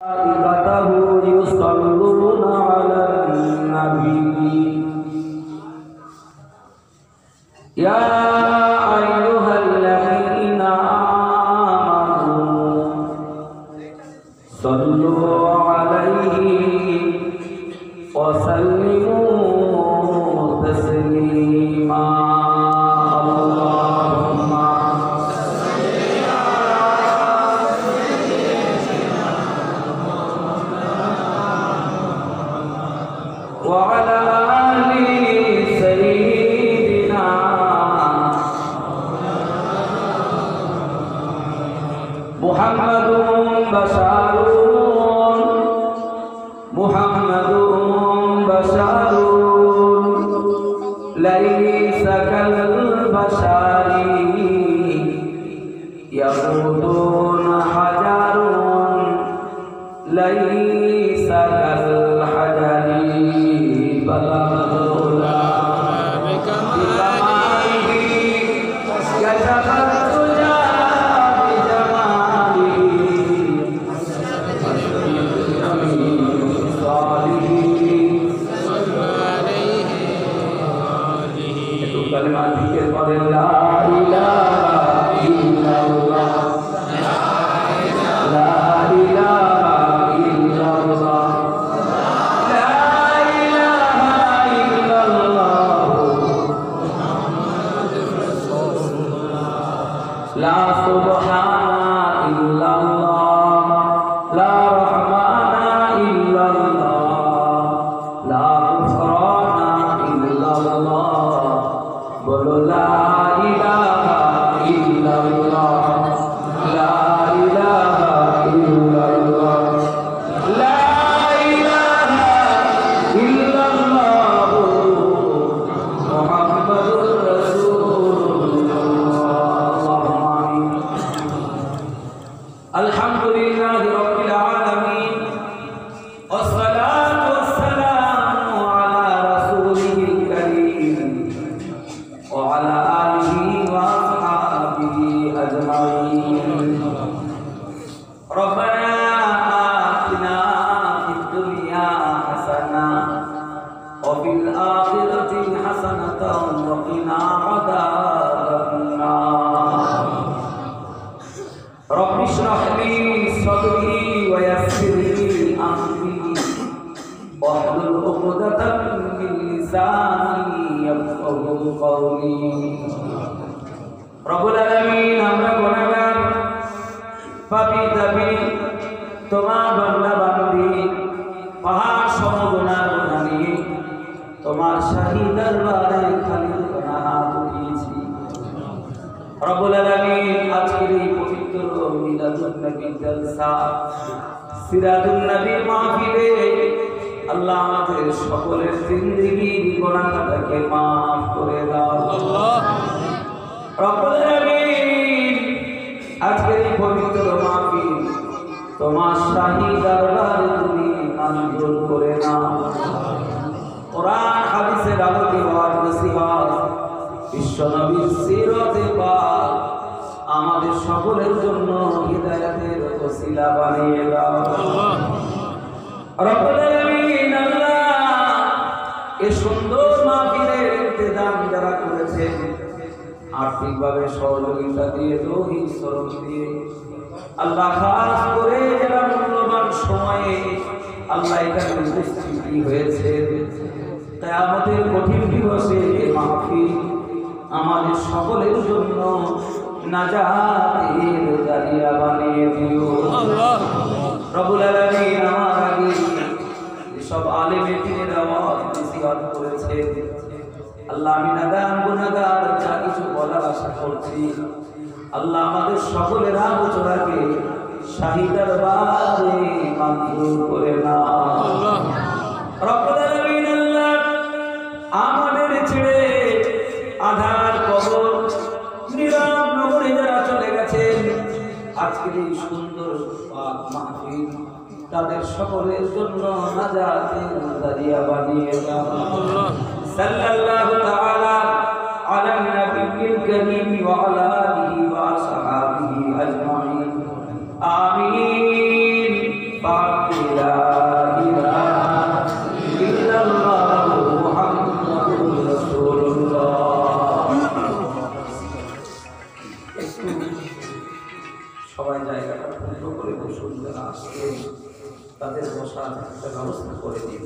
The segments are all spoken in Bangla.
ملائكته يصلون على النبي يا أيها الذين آمنوا صلوا عليه وسلموا تسليما وعلى آل سيدنا محمد بشار ليس كالبشر يقولون حجر ليس كالحجر بلغ العلا بكماله كشف الدجى بجماله كلمات ذكر قول لا إله إلا الله لا إله إلا الله لا إله إلا الله لا سبحان إلا الله لا رحمن إلا الله لا غفران إلا الله बोलो ला इलाहा इल्लल्लाह ला इलाहा इल्लल्लाह ला इलाहा इल्लल्लाह मुहम्मदुर रसूलुल्लाह आमीन अल्हम्दुलिल्लाहि रब्बिल आलामीन वस्सलातु वस्सलामु अला रसूलिल करीम وعلى آله وأصحابه أجمعين ربنا آتنا في الدنيا حسنة وفي الآخرة حسنة وقنا عذاب النار رب اشرح لي صدري ويسر لي أمري واحلل عقدة من لساني يفقهوا قولي রব্বুল আলামিন আমরা গুনাহগার পাপী দাবী তোমার বান্দা বান্দি পাহাড় সম গুনাহ নিয়ে তোমার শাহী দরবারে খালি গুনাহ উঠিয়েছি রব্বুল আলামিন আজকের এই পবিত্র মিলাদুন নবী জলসা সিরাজুন নবীর মাহফিলে আল্লাহ আমাদের সকলের জিন্দেগির গুনাহটাকে maaf করে দাও আল্লাহ রব্বুল আলামিন আজকের এই পবিত্র মাহফিল তোমার শাহী দরবারে তুমি মঞ্জুর করে নাও কোরআন হাদিসের আলোকে ওয়াজ নসিহত বিশ্ব নবীর সিরাতে পাক আমাদের সকলের জন্য হিদায়াতের ওসিলা বানিয়ে দাও আল্লাহ রব্বুল আলামিন আল্লাহ এই সুন্দর মাহফিলের ইন্তজাম যারা করেছেন আর্থিকভাবে সহযোগিতা দিয়ে দৈহিক শ্রম দিয়ে আল্লাহ খাস করে যারা মূল্যবান সময়ে আল্লাহ এখানে উপস্থিতি হয়েছে কিয়ামতের কঠিন দিবসে এই মাহফিল আমাদের সকলের জন্য নাজাতের জারিয়া বানিয়ে দিও আল্লাহ রব্বুল আলামিন আমার আগে সব আলেমে দ্বীনের আওয়াজ নসিহত করেছে আল্লাহ আমি নাদান গুনাহগার যা কিছু বলার আশা করছি আল্লাহ আমাদের সকলের আলোচনাকে শাহী দরবারে মঞ্জুর করে নাও আল্লাহ রব্বুল আলামিন আল্লাহ আমাদের ছেড়ে আধার কবর নীরব নগরে যারা চলে গেছেন আজকের এই সুন্দর পাক মাহফিল তাদের সকলের জন্য নাজাতের জারিয়া বানিয়ে দাও আল্লাহ সাল্লাল্লাহু তাআলা আলা নবিয়্যিল কারীম ওয়া আলা আলিহি ওয়া আসহাবিহি আজমাইন আমিন। بالحق لا إله إلا الله محمد رسول الله সবাই জায়গাটা পূর্ণ করে বসুন যারা আসছেন তাদের বসার একটা ব্যবস্থা করে দিন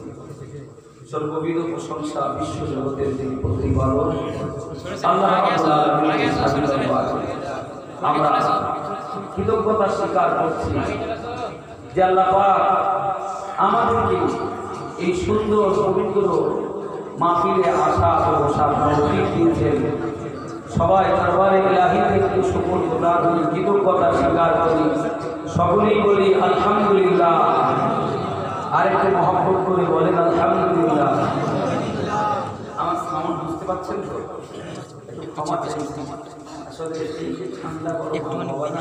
সর্ববিধ প্রশংসা বিশ্ব জগতের যিনি প্রতিপালক আল্লাহ আমরা কৃতজ্ঞতা স্বীকার করছি যে আল্লাহ পাক আমাদেরকে এই সুন্দর পবিত্র মাহফিলে আসা ও বসার তৌফিক দিয়েছেন সবাই দরবারে ইলাহিতে একটু শুকর গুজার হই কৃতজ্ঞতা স্বীকার করি সকলেই বলি আলহামদুলিল্লাহ আরেকটু মহব্বত করে বলেন আলহামদুলিল্লাহ আমার সাউন্ড বুঝতে পারছেন তো একটু ক্ষমা চাইছি আসলে এই যে ঠান্ডা গরম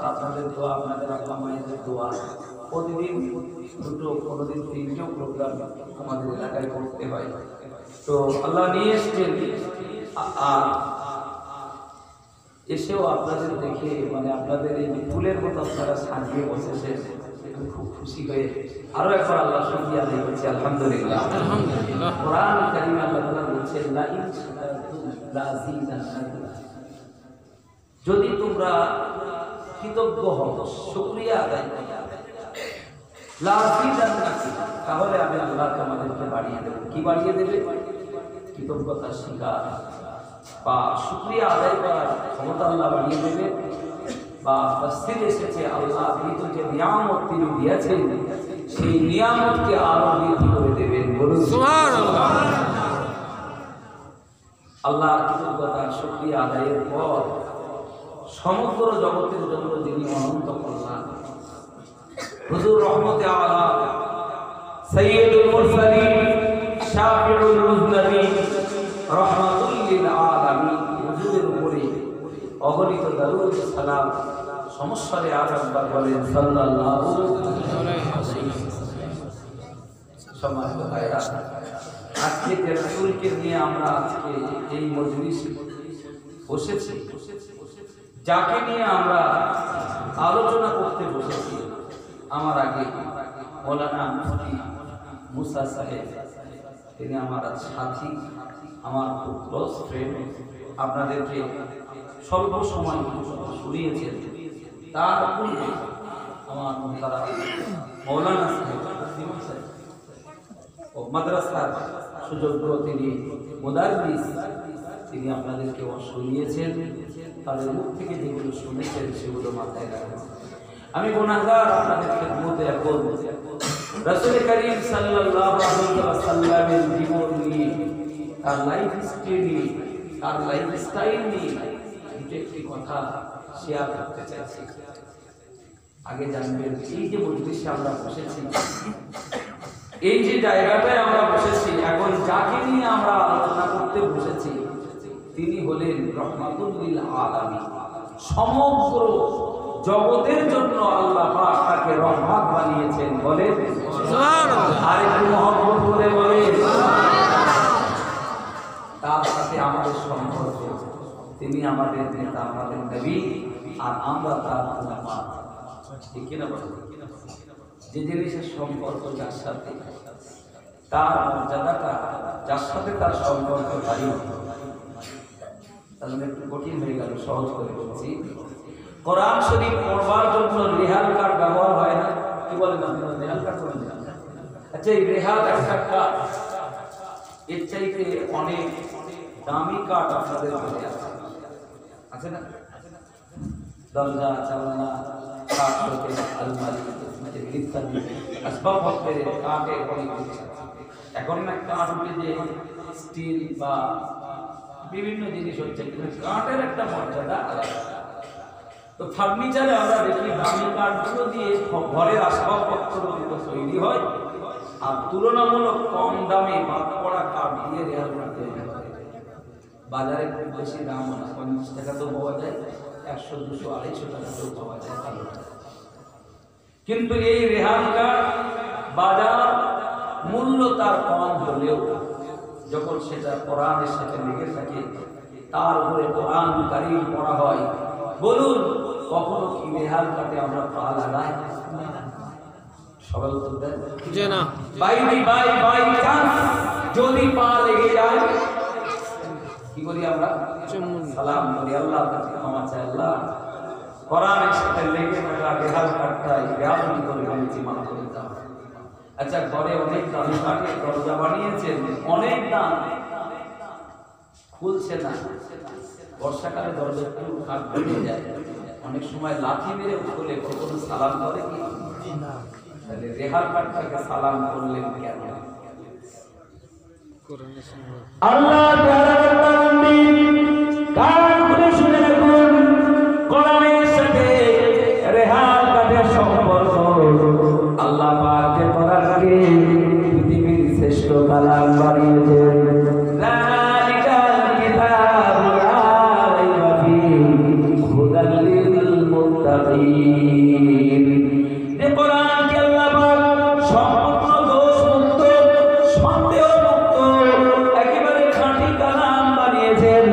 আপনাদের দোয়া আপনাদের আল্লাহ মায়েদের দোয়া প্রতিদিন দুটো কোনোদিন তিনটেও প্রোগ্রাম আমাদের এলাকায় করতে হয় তো আল্লাহ নিয়ে এসছেন আর এসেও আপনাদের দেখে মানে আপনাদের এই ফুলের মতো আপনারা সাজিয়ে বসেছেন আমি খুব খুশি হয়ে আরো একবার আল্লাহ শুকরিয়া আদায় করছি আলহামদুলিল্লাহ কোরআন কারীমে আল্লাহ তাআলা বলেছেন লা ইন শাকারতুম লাযিদান্নাকুম যদি তোমরা কৃতজ্ঞ হও শুকরিয়া আদায় করো লাযিদান্নাকুম তাহলে আমি আল্লাহ তোমাদেরকে বাড়িয়ে দেব কি বাড়িয়ে দেবে কৃতজ্ঞতা স্বীকার বা শুকরিয়া আদায় করার ক্ষমতা আল্লাহ বাড়িয়ে দেবে বা তাফসীরে এসেছে আল্লাহ কিন্তু যে নিয়ামত তিনি দিয়েছেন সেই নিয়ামতকে আরো বৃদ্ধি করে দেবেন বলুন সুবহানাল্লাহ আল্লাহ কৃতজ্ঞতা শুকরিয়া আদায়ের পর সমগ্র জগতের জন্য যিনি অনন্ত কল্যাণ হুজুর রহমতে আলাম সাইয়্যিদুল মুরসালিন শাফিউল মুজনবিন রহমাতুল লিল আলামিন হুজুরের উপরে অগণিত দরুদ সালাম সমস্যারে আরেকবার বলেন সাল্লাল্লাহু আলাইহি ওয়াসাল্লাম সম্মানিত ভাইরা আজকে যে রাসূলকে নিয়ে আমরা আজকে এই মজলিসে বসেছি যাকে নিয়ে আমরা আলোচনা করতে বসেছি আমার আগে মৌলানা মুফতি মুসা সাহেব তিনি আমার সাথী আমার খুব ক্লোজ ফ্রেন্ড আপনাদেরকে স্বল্প সময় শুনিয়েছেন তার পূর্বে আমার তারা মৌলানা সাহেব ও মাদ্রাসার সুযোগ্য তিনি মুদাররিস তিনি আপনাদেরকে শুনিয়েছেন তাদের মুখ থেকে যেগুলো শুনেছেন সেগুলো মাথায় রাখবেন আমি গুনাহগার আপনাদের খেদমতে এখন রাসূল করিম সাল্লাল্লাহু আলাইহি ওয়াসাল্লামের জীবন নিয়ে তার লাইফ হিস্ট্রি নিয়ে তার লাইফ স্টাইল নিয়ে একটি কথা শেয়ার করতে চাইছি আগে জানবেন এই যে মজলিসে আমরা বসেছি এই যে জায়গাটায় আমরা বসেছি এখন যাকে নিয়ে আমরা আলোচনা করতে বসেছি তিনি হলেন রহমাতুল লিল আলামিন সমগ্র জগতের জন্য আল্লাহ পাক তাকে রহমত বানিয়েছেন বলেন সুবহানাল্লাহ আর একটু মহব্বত করে বলেন তার সাথে আমাদের সম্পর্ক তিনি আমাদের নেতা আমাদের নবী আর আমরা তার উম্মত ঠিক কি না বলেন যে জিনিসের সম্পর্ক যার সাথে তার মর্যাদাটা যার সাথে তার সম্পর্ক ভারী তাহলে একটু কঠিন হয়ে গেল সহজ করে বলছি কোরআন শরীফ পড়বার জন্য রেহাল কার্ড ব্যবহার হয় না কি বলেন আপনারা রেহাল কার্ড করেন না আচ্ছা এই রেহাল একটা কার্ড এর চাইতে অনেক দামি কার্ড আপনাদের কাছে আছে না দরজা জানালা কাঠ থেকে আলমারি ইত্যাদি আসবাবপত্রের কাঠের অনেক এখন না কাঠ উঠে যে স্টিল বা বিভিন্ন জিনিস হচ্ছে কিন্তু কাঠের একটা মর্যাদা আলাদা তো ফার্নিচারে আমরা দেখি দামি কাঠগুলো দিয়ে ঘরের আসবাবপত্রগুলো তৈরি হয় আর তুলনামূলক কম দামে বাদ পড়া কাঠ দিয়ে রেহাল কাঠ তৈরি হয় বাজারে খুব বেশি দাম হয় 50 টাকাতেও পাওয়া যায় 100 200 250 টাকাতেও পাওয়া যায় ভালো কিন্তু এই রেহাল কাঠ বাজার মূল্য তার কম হলেও যখন সেটা কোরআনের সাথে লেগে থাকে তার উপরে কোরআন কারীম পড়া হয় বলুন কখনো কি রেহাল কাটে আমরা পা লাগাই সবাই উত্তর দেন জি না। বাই চান্স যদি পা লেগে যায় কি করি আমরা? সালাম করি, আল্লাহর কাছে ক্ষমা চাই। আল্লাহ কোরআনের সাথে লেগে থাকা বেহাল কাটটাই বেয়াদবি করে ফেলেছি, মাফ করে দাও। আচ্ছা, ঘরে অনেক দামি কাঠের দরজা বানিয়েছেন, অনেক দাম, খুলছে না। বর্ষাকালে দরজা একটু কাঠ ভেঙে যায়, অনেক সময় লাঠি মেরে খুলে কখনো সালাম করে কি? তাহলে রেহাল কাঠটাকে সালাম করলেন কেন? আল্লাহ কান খুলে শুনে রাখুন, কোরআনের সাথে রেহাল কাঠের সম্পর্ক আল্লাহ পাক যে কোরআনকে পৃথিবীর শ্রেষ্ঠ কালাম বানিয়েছেন। যালিকাল কিতাবু লা রাইবা ফীহি হুদাল লিল মুত্তাকিন। যে কোরআনকে আল্লাহ পাক সম্পূর্ণ দোষমুক্ত, সন্দেহমুক্ত, একেবারে খাঁটি কালাম বানিয়েছেন।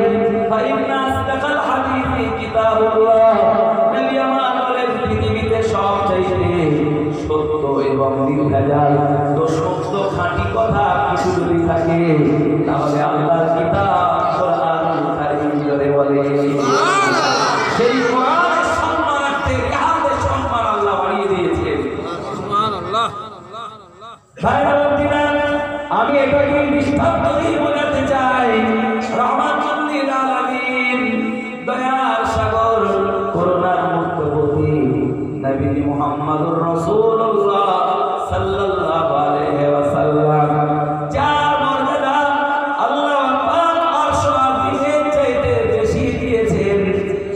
ফাইন্না আসদাকাল হাদিসি কিতাবুল্লাহ। নবী আমার বলেন, পৃথিবীতে সবচাইতে সত্য এবং নির্ভেজাল দোষমুক্ত খাঁটি কথা কিছু যদি থাকে তাহলে আল্লাহর কিতাব কোরআনুল কারীম জোরে বলে। সেই কোরআনের সম্মান রাখতে রেহালের সম্মান আল্লাহ বাড়িয়ে দিয়েছেন। সুবহানাল্লাহ। আমি এটাকে দৃষ্টান্ত দিয়ে বোঝাতে চাই, রহমাতুল লিল আলামিন, দয়ার সাগর, করুণার মুক্তপতি নবী মুহাম্মদুর রাসূলুল্লাহ সাল্লাল্লাহু আলাইহি ওয়াসাল্লাম, যার মর্যাদা আল্লাহ পাক আরশ আজিমের চাইতে বেশি দিয়েছেন,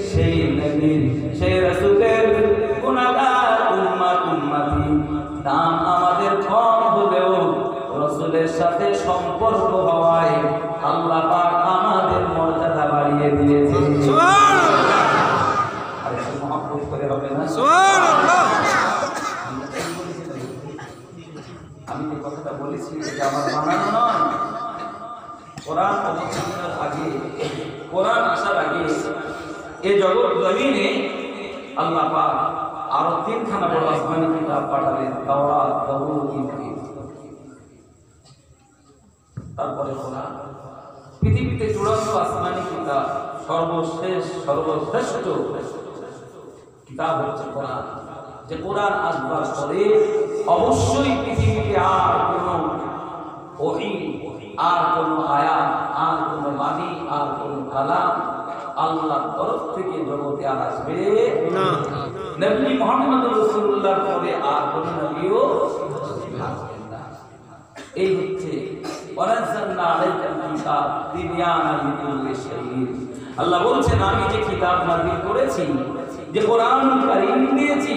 সেই নবী, সেই রাসূলের গুনাহগার উম্মতি নাম আমাদের কম হলেও রাসূলের সাথে সম্পর্ক হওয়ায় আল্লাহ পাক আমাদের মর্যাদা বাড়িয়ে দিয়েছেন। সুবহানাল্লাহ। আর একটু মহব্বত করে হবে না? সুবহানাল্লাহ। আমি যে কথাটা বলেছি এটা আমার বানানো নয়। কোরআন অবতীর্ণের আগে, কোরআন আসার আগে এই জগৎ জমিনে আল্লাহ পাক আরো 3খানা বড় আসমানি কিতাব পাঠালেন, তাওরাত, জবুর, ইনজিল, তারপরে কোরআন। পৃথিবীতে চূড়ান্ত আসমানি কিতাব, সর্বশেষ সর্বশ্রেষ্ঠ কিতাব হচ্ছে কোরআন। যে কোরআন আসবার পরে অবশ্যই পৃথিবীতে আর কোনো ওহী, আর কোনো আয়াত, আর কোনো বাণী, আর কোনো কালাম আল্লাহর তরফ থেকে জগতে আর আসবে না। নবী মুহাম্মদ রাসূলুল্লাহর পরে আর কোনো নবীও আসবেন না। এই হচ্ছে ওয়ানাজ্জালনা আলাইকাল কিতাব তিবয়ানান লিকুল্লি শাইইন। আল্লাহ বলছেন, আমি যে কিতাব নাযিল করেছি, যে কোরআনুল কারীম দিয়েছি,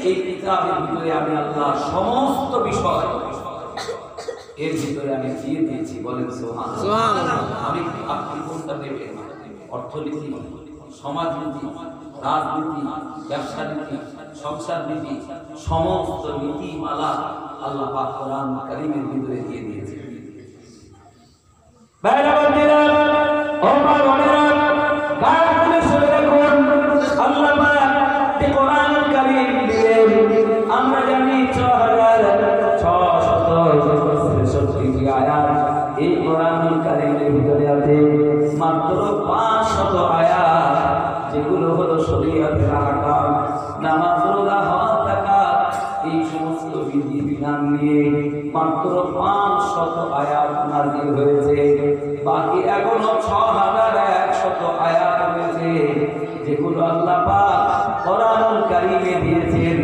এই কিতাবের ভিতরে আমি আল্লাহ সমস্ত বিষয় এর ভিতরে আমি দিয়ে দিয়েছি। বলেন সুবহানাল্লাহ। আমি আপনি কোনটা নেবেন? অর্থনীতি, সমাজনীতি, রাজনীতি, ব্যবসা নীতি, সংসার নীতি, সমস্ত নীতিমালা আল্লাহ পাক কোরআন কারীমের ভিতরে দিয়ে দিয়েছে। বাইরে বন্ধুরা, ও মা বোনেরা, কান খুলে শুনে রাখুন, আল্লাহ পাক যে কোরআনুল কারীম দিলেন, আমরা জানি 6663টি আয়াত এই কোরআনুল কারীমের ভিতরে আছে। মাত্র 500 আয়াত যেগুলো হলো শরীয়তের আহকাম, নামাজ, রোজা, হজ, যাকাত, এই সমস্ত বিধিবিধান নিয়ে মাত্র 500 আয়াত নাযিল হয়েছে। বাকি এখনো 6100 আয়াত রয়েছে যেগুলো আল্লাহ পাক কোরআনুল কারীমে দিয়েছেন।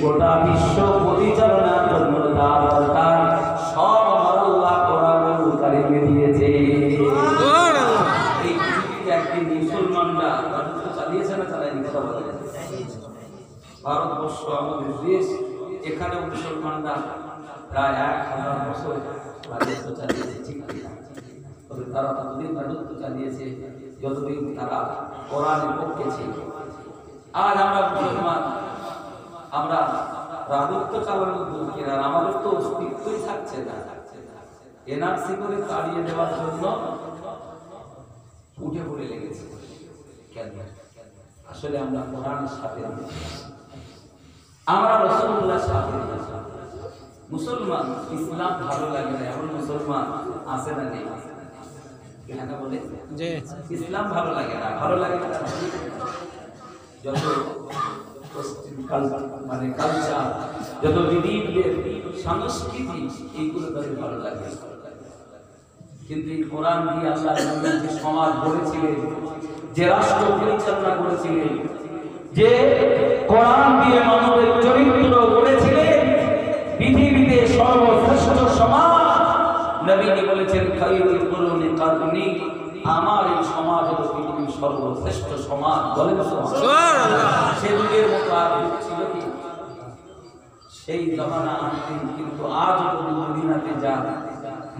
গোটা বিশ্ব পরিচালনার জন্য যা দরকার সব আমার আল্লাহ কোরআনুল কারীমে দিয়েছে। এই পৃথিবীতে একদিন মুসলমানরা রাজত্ব চালিয়েছে না চালায়নি? কথা বলে ভারতবর্ষ আমাদের দেশ, এখানে মুসলমানরা প্রায় 1000 বছর রাজত্ব চালিয়েছে, ঠিক কিনা? তবে তারা ততদিন রাজত্ব চালিয়েছে যতদিন তারা কোরআনের পক্ষে ছিল। আজ আমরা মুসলমান, আমরা রাজত্ব চালানোর দরকার, আর আমাদের তো অস্তিত্বই থাকছে না। এনআরসি করে তাড়িয়ে দেওয়ার জন্য উঠে পড়ে লেগেছে। কেন? আসলে আমরা কোরআনের সাথে, আমরা রাসূলুল্লাহর সাথে, মুসলমান ইসলাম ভালো লাগে না এমন মুসলমান আছে না নেই? বলে যে ইসলাম ভালো লাগে না, ভালো লাগে না যত মানে কালচার, যত বিবিধের সংস্কৃতি, এইগুলো তাদের ভালো লাগে। কিন্তু এই কোরআন দিয়ে আল্লাহ যে সমাজ গড়েছিলেন, যে রাষ্ট্র পরিচালনা করেছিলেন, যে কোরআন দিয়ে মানবের চরিত্র গড়েছিলেন, পৃথিবীতে সর্বশ্রেষ্ঠ সমাজ নবীজি বলেছেন খায়রুল কুরুনি কারনি, আমার এই সমাজ হলো পৃথিবীর সর্বশ্রেষ্ঠ সমাজ। বলেন সুবহানাল্লাহ। সে যুগের মতো আর ছিল কি? সেই জামানা আনতেন, কিন্তু আজও যদি মদিনাতে যান,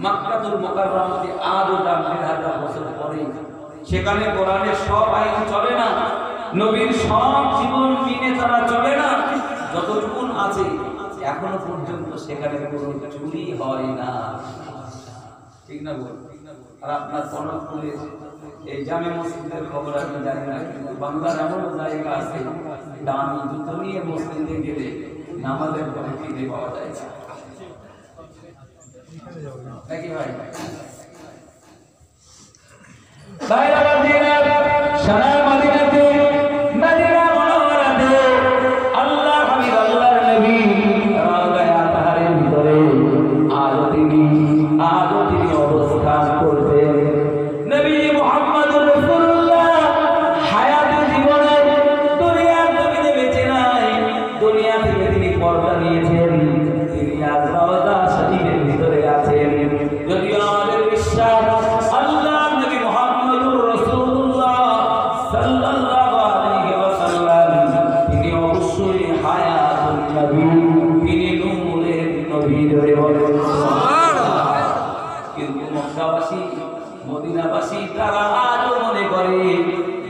মক্কাতুল মুকাররমাতে আজও যান ১,৫০০ বছর পরে, সেখানে কোরআনের সব আইন চলে না, নবীর সব জীবন মেনে তারা চলে না। যতটুকু আছে এখনো পর্যন্ত সেখানে কোনো চুরি হয় না, ঠিক না বল? আর আপনার কনকপুরে এই জামে মসজিদের খবর আমি জানি না, কিন্তু বাংলার এমন জায়গা আছে দামি জুতো নিয়ে মসজিদে গেলে নামাজের পরে ফিরে পাওয়া যায় নাকি ভাই? সারা মদিনাতে মদিনা মুনাওয়ারাতে আল্লাহ হাবিব আল্লাহর নবী রাওদায়ে আতহারের ভিতরে আজও তিনি অবস্থান করতেন। নবী মুহাম্মদুর রাসূলুল্লাহ হায়াতে জীবনে দুনিয়ার জমিনে বেঁচে নাই, দুনিয়া থেকে তিনি পর্দা নিয়েছেন, তিনি আজ রাওদা শরীফের ভিতরে আছেন। যদিও আমাদের বিশ্বাস আল্লাহ নবী মুহাম্মদুর রাসূলুল্লাহ সাল্লাল্লাহু আলাইহি ওয়াসাল্লাম তিনি অবশ্যই হায়াতুন নবী, তিনি নূরের নবী। ধরে বলেন সুবহানাল্লাহ। কিন্তু মক্কাবাসী, মদিনাবাসী তারা আজও মনে করে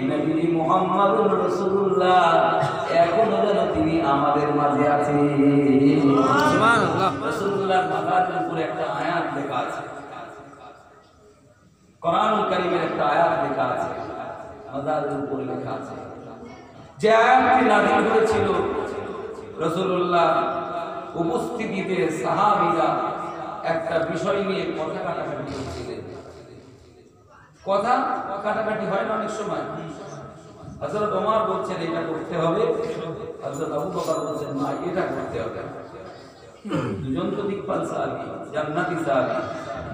নবী মুহাম্মদুর রাসূলুল্লাহ এখনো যেন তিনি আমাদের মাঝে আছেন। সুবহানাল্লাহ। রাসূলুল্লাহর মাথার উপরে একটা আয়াত লেখা আছে, কোরআনুল কারীমের একটা আয়াত লেখা আছে, মাজারের উপরে লেখা আছে। যে আয়াতটি নাযিল হয়েছিল রাসূলুল্লাহ উপস্থিতিতে সাহাবীরা একটা বিষয় নিয়ে কথা কাটাকাটি করছিলেন। কথা কাটাকাটি হয় না অনেক সময়। হযরত ওমর বলছেন এটা করতে হবে, হযরত আবু বকর বলছেন না এটা করতে হবে। দুজন তো দিকপাল সাহাবী, জান্নাতি সাহাবী,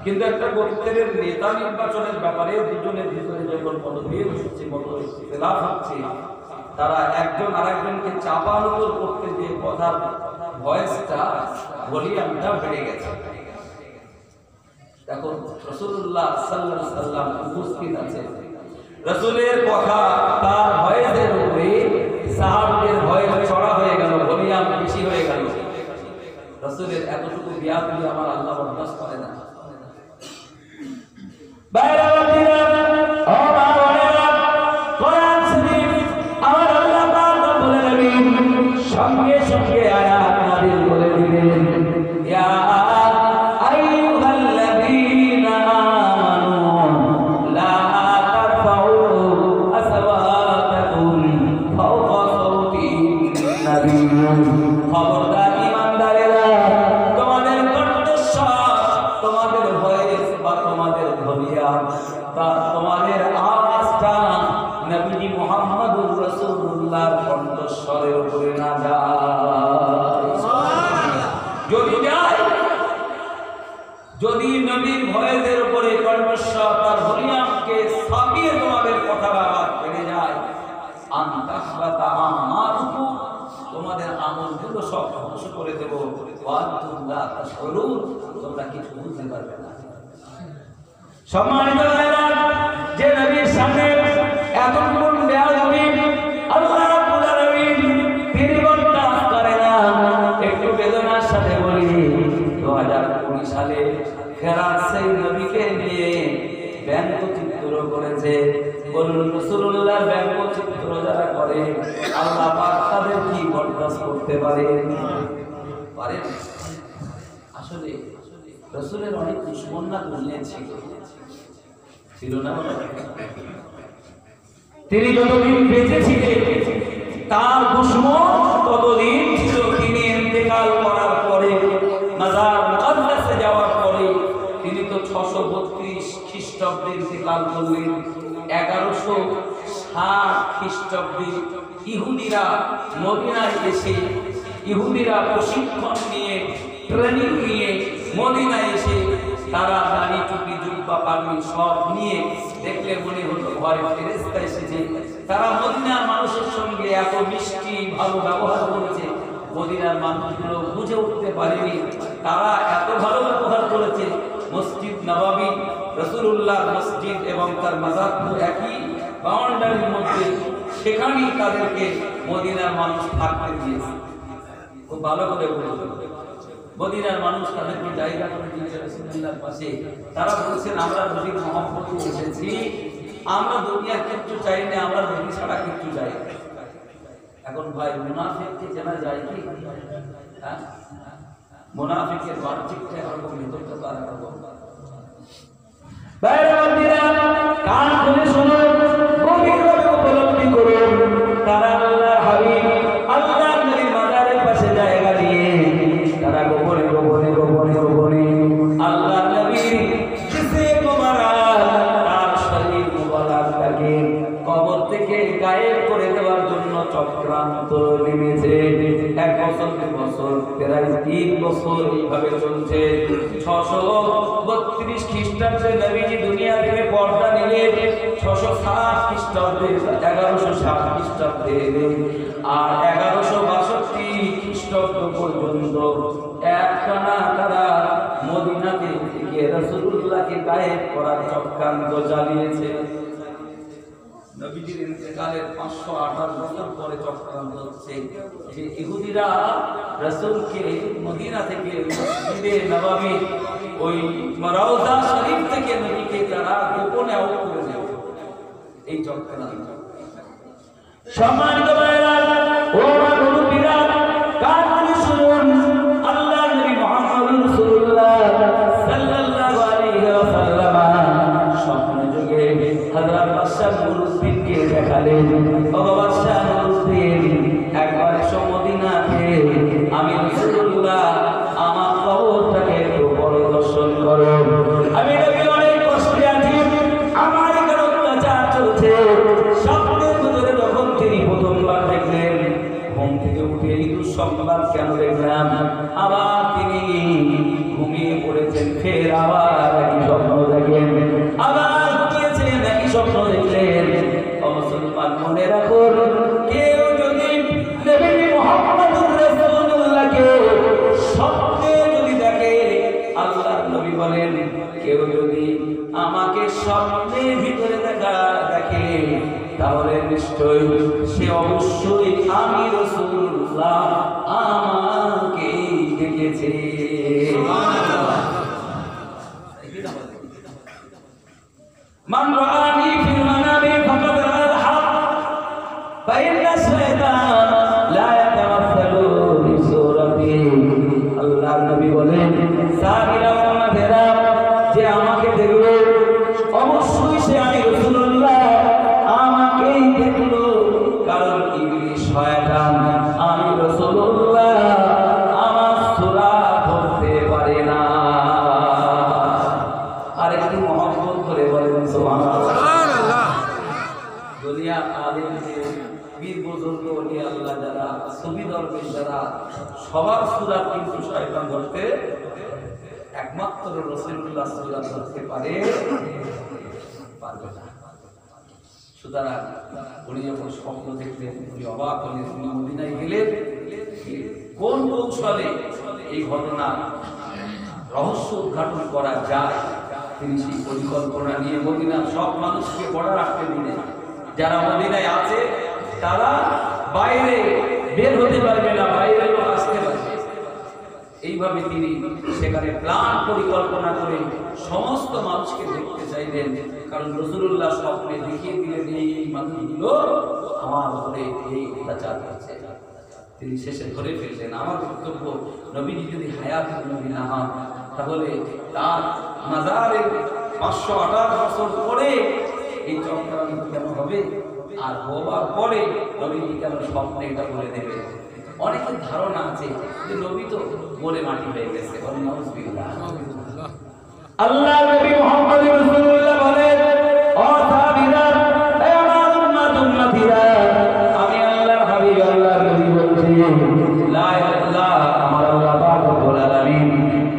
কিন্তু একটা গোত্রের নেতা নির্বাচনের ব্যাপারে দুজনের ভিতরে যখন মতভেদ হচ্ছে, মতখেলাফ হচ্ছে, তারা একজন আরেকজনকে চাপানোর করতে যে কথার ভয়েসটা, ভলিউমটা বেড়ে গেছে। এখন রাসূলুল্লাহ সাল্লাল্লাহু আলাইহি ওয়াসাল্লাম উপস্থিত আছেন, রাসূলের কথা তার ভয়েসের উপরে সাহাবীদের ভয়েস চড়া হয়ে গেল, ভলিউম বেশি হয়ে গেল। রাসূলের এতটুকু বিয়াদবি আমার আল্লাহ বরদাস্ত করে না। বাইরে ও বাবারা, কোরআন শরীফ আমার আল্লাহ পাক রব্বুল আলামিন সঙ্গে সঙ্গে আয়াত নাযিল করে দিলেন, ইয়া আইয়ুহাল্লাযীনা আমানু লা তারফাউ আসওয়াতাকুম ফাওকা সাওতিন নবী। খবরদার ঈমানদারেরা, তোমাদের কণ্ঠস্বর, তোমাদের ভয়েস বা তোমাদের ভলিউম বা তোমাদের আওয়াজটা নবী মুহাম্মদুর রাসূলুল্লাহর কণ্ঠস্বরের উপরে না যায়। যদি যায়, যদি নবীর ভয়েসের উপরে কণ্ঠস্বর তার ভলিউমকে ছাপিয়ে তোমাদের কথার আওয়াজ বেড়ে যায়, আনতাহবাতা আমালুকুম, তোমাদের আমলগুলো সব ধ্বংস করে দেব, ওয়ান্তুম লা তাশউরুন, তোমরা কিছু বুঝতে পারবে না। সম্মানিত ভাইরা, যে নবীর সামনে এতক্ষণ বেয়াদবি আল্লাহ রাব্বুল আলামিন তিনি বরদাস্ত করে না। একটু বেদনার সাথে বলি, 2020 সালে ফেরাত সেই নবীকে নিয়ে ব্যঙ্গচিত্র করেছে। বলুন রাসূলুল্লাহর ব্যঙ্গচিত্র যারা করে আল্লাহ পাক তাদের কি বরদাস্ত করতে পারে? আসলে রাসূলের অনেক দুশমন না দুনিয়া ছিল না? তিনি যতদিন বেঁচে ছিলেন তার দুশমন ততদিন ছিল। তিনি ইন্তেকাল করার পরে ইন্তেকাল করলেন 1160 খ্রিস্টাব্দে। ইহুদিরা মদিনায় এসে, ইহুদিরা প্রশিক্ষণ নিয়ে, ট্রেনিং নিয়ে মদিনায় এসে তারা দাড়ি টুপি জুব্বা পাগড়ি সব নিয়ে দেখলে মনে হতো ঘরে ফেরেশতা এসেছে। তারা মদিনার মানুষের সঙ্গে এত মিষ্টি ভালো ব্যবহার করেছে, মদিনার মানুষগুলো বুঝে উঠতে পারেনি তারা এত ভালো ব্যবহার করেছে। মসজিদ নববী, রাসূলুল্লাহ মসজিদ এবং তার মাজারপুর একই বাউন্ডারির মধ্যে, সেখানেই তাদেরকে মদিনার মানুষ থাকতে দিয়েছে। খুব ভালো করে বলতে, মদিনার মানুষ তাদেরকে জায়গা করে দিয়েছে রাসূলুল্লাহর পাশে। তারা বলছেন আমরা নবীর মহব্বতে এসেছি, আমরা দুনিয়ার কিচ্ছু চাই না, আমরা নবী ছাড়া কিচ্ছু চাই না। এখন ভাই মুনাফিককে চেনা যায় কি? হ্যাঁ, মুনাফিকের বাহ্যিকটা এরকম, ভিতরটা তো আরেকরকম। বাইরে বন্ধুরা কান খুলে শুনো, গভীরভাবে উপলব্ধি করুন, তারা আল্লাহর হাবিব আল্লাহর নবীর মাজারের পাশে জায়গা দিয়ে তারা গোপনে গোপনে গোপনে গোপনে আল্লাহর নবীর জিসে মুবারক, তার শরীর মুবারকটাকে কবর থেকে গায়েব করে দেওয়ার জন্য চক্রান্ত নেমেছে। 1 বছর 2 বছর প্রায় 3 বছর এইভাবে চলছে। 632 খ্রিস্টাব্দে নবীজি দুনিয়া থেকে পর্দা নিলেন, 660 খ্রিস্টাব্দে 1160 খ্রিস্টাব্দে আর 1162 খ্রিস্টাব্দ পর্যন্ত একটানা তারা মদিনাতে থেকে রাসূলুল্লাহকে গায়েব করার চক্রান্ত চালিয়েছে। নবীজির ইন্তেকালের 528 বছর পরে চক্রান্ত হচ্ছে যে ইহুদিরা রাসূলকে মদিনা থেকে মসজিদে নববী ওই রওজা শরীফ থেকে নবীকে তারা গোপনে আউট করে দেয়। এই চক্রান্ত সম্মানিত ভাইরা ও মুরব্বিরা কান খুলে শুনুন, আল্লাহর নবী মুহাম্মদ রাসূলুল্লাহ সাল্লাল্লাহু আলাইহি ওয়াসাল্লাম স্বপ্নে যোগে হযরত বাদশাহ নুরউদ্দিনকে দেখালেন। ও বাদশাহ নুরউদ্দিন, একবার এসো মদিনাতে, আমি রাসূলুল্লাহ আমার কবরটাকে একটু পরিদর্শন করো। আমি নবী অনেক কষ্টে আছি, আমার এখানে অত্যাচার চলছে। স্বপ্নের ভিতরে যখন তিনি প্রথমবার দেখলেন, ঘুম থেকে উঠে এই দুঃসংবাদ কেন দেখলাম, আবার তিনি ঘুমিয়ে পড়েছেন, ফের আবার একই স্বপ্ন দেখেন, আবার ঘুমিয়েছেন, একই স্বপ্ন দেখলেন। মুসলমান মনে রাখুন, কেউ যদি নবী মুহাম্মদুর রাসূলুল্লাহকে স্বপ্নে যদি দেখে, আল্লাহর নবী বলেন কেউ যদি আমাকে স্বপ্নের ভিতরে দেখে তাহলে নিশ্চয়ই সে অবশ্যই আমি রাসূলুল্লাহ আমাকে দেখেছে। মান রাআনি ফিল মানামি ফাকাদ রাআল হক ফাইন্না শাইতান লা ইয়াতামাসসালু বিসূরাতি। আল্লাহর নবী বলেন, সাহাবীরা উম্মতেরা যে আমাকে দেখবে অবশ্যই সে আমি রাসূলুল্লাহ আমাকেই দেখলো, কারণ ইবলিস শয়তান আমি রাসূলুল্লাহ আমার সূরা ধরতে পারে না। আর একটু মহব্বত করে বলেন সুবহানাল্লাহ। দুনিয়া আলেমদের বীর বুজুর্গ ওলি আল্লাহ যারা সুফি দরবেশ যারা সবার সূরা কিন্তু শয়তান ধরতে, একমাত্র রাসূলুল্লাহ সূরা ধরতে পারবে না। সুতরাং উনি যখন স্বপ্ন দেখলেন, উনি অবাক হলেন, উনি মদিনায় গেলেন, কোন কৌশলে এই ঘটনা রহস্য উদ্ঘাটন করা যায় তিনি সেই পরিকল্পনা নিয়ে মদিনার সব মানুষকে পড়া রাখতে দিলেন। যারা মদিনায় আছে তারা বাইরে বের হতে পারবে না, বাইরে লোক আসতে পারবে। এইভাবে তিনি সেখানে প্ল্যান পরিকল্পনা করে সমস্ত মানুষকে দেখতে চাইলেন, কারণ রাসূলুল্লাহ স্বপ্নে দেখিয়ে দিলেন এই মানুষগুলো আমার উপরে এই অত্যাচার করছে। তিনি শেষে ধরে ফেললেন, আমার বক্তব্য নবীজি যদি হায়াতুল নবী না হন তাহলে তার মাজারের 528 বছর পরে এই চক্রান্ত কেন হবে, আর হবার পরে নবীজি কেন স্বপ্নে এটা বলে দেবে। অনেকের ধারণা আছে যে নবী তো মরে মাটি হয়ে গেছে। আল্লাহ নবী মুহাম্মদ রাসূলুল্লাহ বলেন,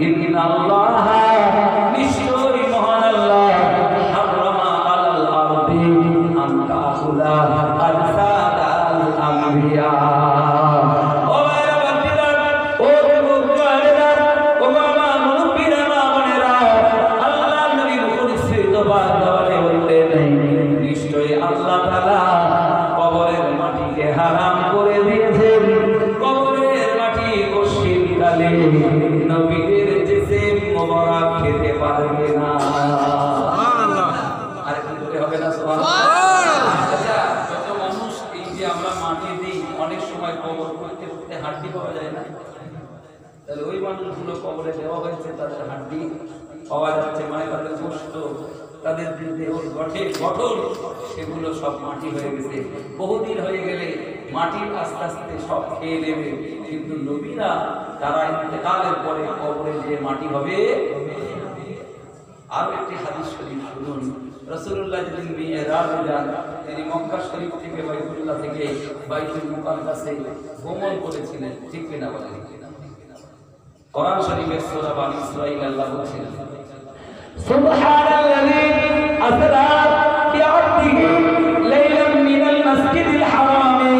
ইন্নাল্লাহ নিশ্চয়ই মহান আল্লাহ হারামা আলাল আরদি আন তাকুলা আজসাদাল আমবিয়া। ও ভাইরা বান্দিরা, ও বুজুর্গরা, ও মামা মুরব্বিরা, মা বোনেরা, আল্লাহ নবী মুখরিত বান্দে বললেন নিশ্চয়ই আল্লাহ তাআলা কবরের মাটিকে হারাম করে দিয়েছেন। কবরের মাটি কশিন কালে নবীদের জিসিম মোবারক খেতে পারবে না। সুবহানাল্লাহ। আর কি করে হবে না? সুবহানাল্লাহ। আচ্ছা, যত মানুষ এই যে আমরা মাটি দিই, অনেক সময় কবর করতে করতে হাড্ডি পাওয়া যায় না, তাহলে ওই মানুষগুলো কবরে দেওয়া হয়েছে, তাদের হাড্ডি পাওয়া যাচ্ছে, মানে তাদের গোশত, তাদের যে দেহর গঠন সেগুলো সব মাটি হয়ে গেছে। বহুদিন হয়ে গেলে মাটি আস্তে আস্তে সব খেয়ে নেবে, কিন্তু নবীরা তারা ইন্তেকালের পরে কবরে যে মাটি হবে। আর একটি হাদিস শরীফ শুনুন, রাসূলুল্লাহ যেদিন মিরাজে যান, তিনি মক্কা শরীফ থেকে বাইতুল্লাহ থেকে বাইতুল মুকাদ্দাসে ভ্রমণ করেছিলেন, ঠিক কিনা বলেন? কোরআন শরীফের সূরা বানী ইসরাঈল আল্লাহ বলেছেন সুবহানাল্লাযী আসরা বিআবদিহি লাইলাম মিনাল মাসজিদিল হারামি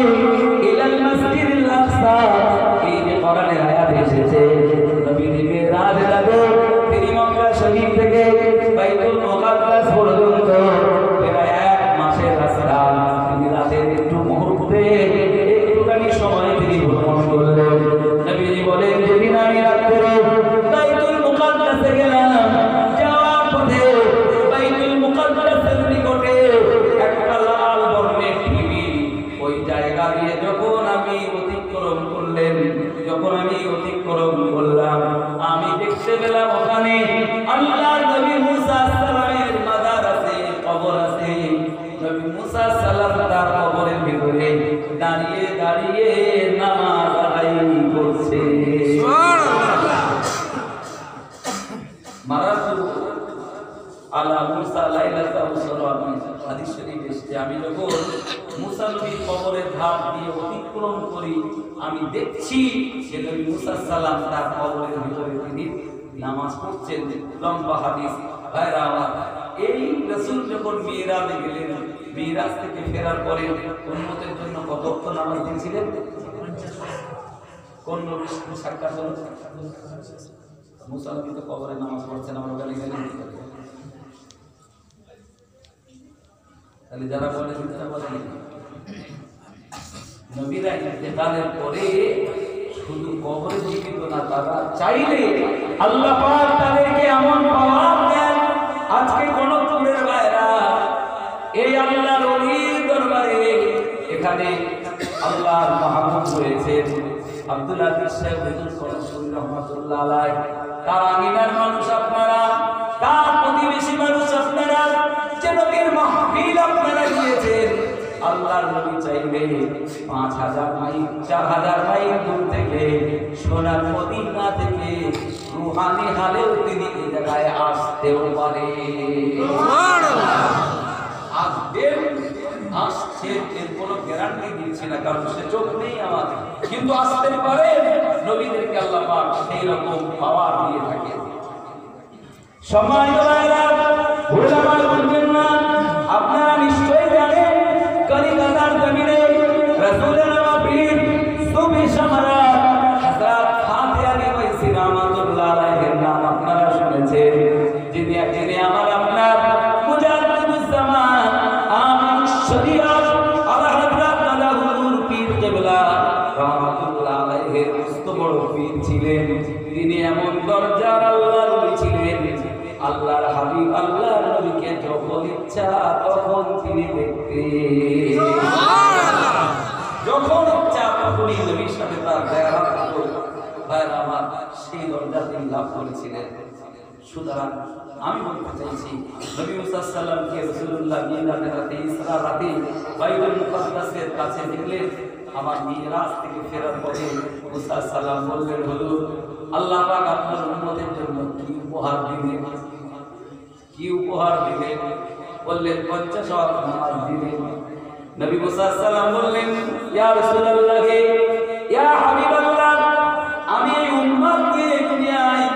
ইলাল মাসজিদিল আকসা। এই যে কোরআনের আয়াত এসেছে, নবী মিরাজ যাবে, তিনি মক্কা শরীফ থেকে বাইতুল মুকাদ্দাস পর্যন্ত প্রায় 1 মাসের রাস্তা, তিনি রাতের একটু মুহূর্তে একটুখানি সময় তিনি ভ্রমণ করলেন। নবীজি বলেন যেদিন আমি রাত্রে বাইতুল মুকাদ্দাসে গেলাম, যাওয়ার পথে বাইতুল মুকাদ্দাসের নিকটে একটা লাল বর্ণের টিভি, ওই জায়গা দিয়ে যখন আমি অতিক্রম করলাম, আমি দেখতে পেলাম ওখানে আল্লাহর নবী মুসা সালামের মাজার আছে, কবর আছে। নবী মুসা সালাম তার কবরের ভিতরে দাঁড়িয়ে দাঁড়িয়ে নামাজ আদায় করছে। সুবহানাল্লাহ। মারাতু আলা মুসা লাইলাতা উসরাবি, হাদিস শরীফ এসেছে, আমি যখন মুসা নবীর কবরের ধাপ দিয়ে অতিক্রম করি, আমি দেখছি যে নবী মুসা সালাম তার কবরের ভিতরে তিনি নামাজ পড়ছেন। লম্বা হাদিস। ভাইরা আমার, এই রাসূল যখন মিরাজে গেলেন, মিরাজ থেকে ফেরার পরে উম্মতের জন্য কত ওয়াক্ত নামাজ দিয়েছিলেন? কোন নবী সাক্ষাৎ হলো? মুসা নবী তো কবরে নামাজ পড়ছেন, আমরা গালি গালি দিতে পারি। তাহলে যারা বলে তারা বলেন নবীরা ইন্তেকালের পরে শুধু কবরে জীবিত না, তারা চাইলে আল্লাহ পাক তাদেরকে এমন পাওয়ার দেন। আজকে গণতন্ত্রের ভাইরা, এই আল্লাহর ওলির দরবারে এখানে আল্লাহর মাহবুব রয়েছেন আব্দুল আজিজ সাহেব হুজুর কলসুরি রহমাতুল্লাহ আলাইহি। তার আমিনার মানুষ আপনারা, তার প্রতিবেশী মানুষ আপনারা, যে নবীর মাহফিল আপনারা গিয়েছেন, আল্লাহর নবী চাইলে 5000 মাইল 4000 মাইল দূর থেকে সোনার মদিনা থেকে রূহানি হালেও তিনি এই জায়গায় আসতেও পারে। সুবহানাল্লাহ। আসবেন, আসছেন, এর কোনো গ্যারান্টি দিচ্ছি না, কারণ সে চোখ নেই আমার, কিন্তু আসতে পারে। নবীদেরকে আল্লাহ পাক সেই রকম পাওয়ার দিয়ে থাকে। সম্মানিত ভাইরা, উলামা বলবেন না, আপনারা নিশ্চয়ই জানেন কলিকাতার জমিনে রাসূলের নবীর সুফি সম্রাট হযরত ফাতিহ আলী ওয়াইসি রাহমাতুল্লাহ আলাইহির নাম আপনারা শুনেছেন, যিনি আমার আপনার মুজাদ্দিদুজ জামান আমিনুশ শরীয়ত আলা হযরত দাদা হুজুর পীর কিবলা রাহমাতুল্লাহ আলাইহির মস্ত বড় পীর ছিলেন। তিনি এমন দরজার আল্লাহর ওলি ছিলেন, আল্লাহর হাবিব আল্লাহর নবীকে যখন ইচ্ছা তখন তিনি দেখতেন। সুবহানাল্লাহ। যখন ইচ্ছা তখনই নবীর সাথে তার দেখা হতো। ভাইরা আমার, সেই দরজা তিনি লাভ করেছিলেন। সুতরাং আমি বলতে চাইছি, নবী মুসা সাল্লামকে রাসূলুল্লাহ মিরাজের রাতে, ইসরা রাতে বাইতুল মুকাদ্দাসের কাছে দেখলেন। আমার মিরাজ থেকে ফেরার পরে মুসা সাল্লাম বললেন, হুজুর, আল্লাহ পাক আপনার উম্মতের জন্য কি উপহার দিবেন? কি উপহার দিবেন? বললেন 50 ওয়াক্ত নামাজ দিবেন। নবী মুসা সাল্লাম বললেন, ইয়া রাসূলুল্লাহ, ইয়া হাবিবাল্লাহ, আমি উম্মত নিয়ে দুনিয়ায়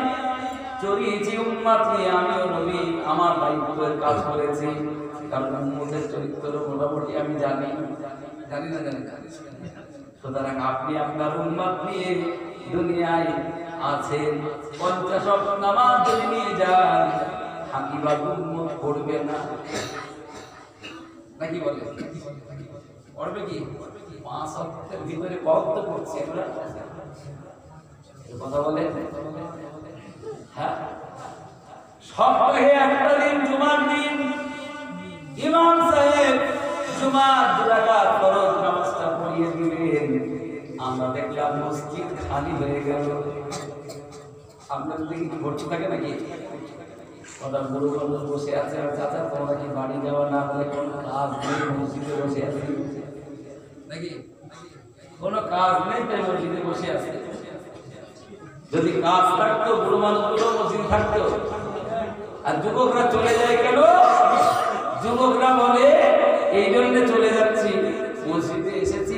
করিয়েছি উম্মত নিয়ে, আমিও নবী আমার দায়িত্বের কাজ করেছি। কারণ উম্মতের চরিত্র মোটামুটি আমি জানি না জানি। সুতরাং আপনি আপনার উম্মত নিয়ে দুনিয়ায় আছেন, 50 ওয়াক্ত নামাজ যদি নিয়ে যান হাকিবা উম্মত পড়বে না, নাকি বলে? পড়বে কি? 5 ওয়াক্তের ভিতরে কত পড়ছে আমরা কথা বলে? হ্যাঁ, সপ্তাহে একটা দিন জুমার দিন ইমাম সাহেব জুমার 2 রাকাত ফরজ নামাজটা পড়িয়ে দিলেন। আমরা দেখলাম মসজিদ খালি হয়ে গেল। আপনাদের দিকে কি ভর্তি থাকে নাকি? কথা বড় মানুষ বসে আছে, আর চাচা তোমরা কি বাড়ি যাওয়া না বলে কোন কাজ নেই, মসজিদে বসে আছি নাকি? কোনো কাজ নেই তাই মসজিদে বসে আছে। যদি কাজ থাকতো বুড়ো মানুষগুলো মসজিদ থাকতো। আর যুবকরা চলে যায় কেন? যুবকরা বলে এই জন্য চলে যাচ্ছি, মসজিদে এসেছি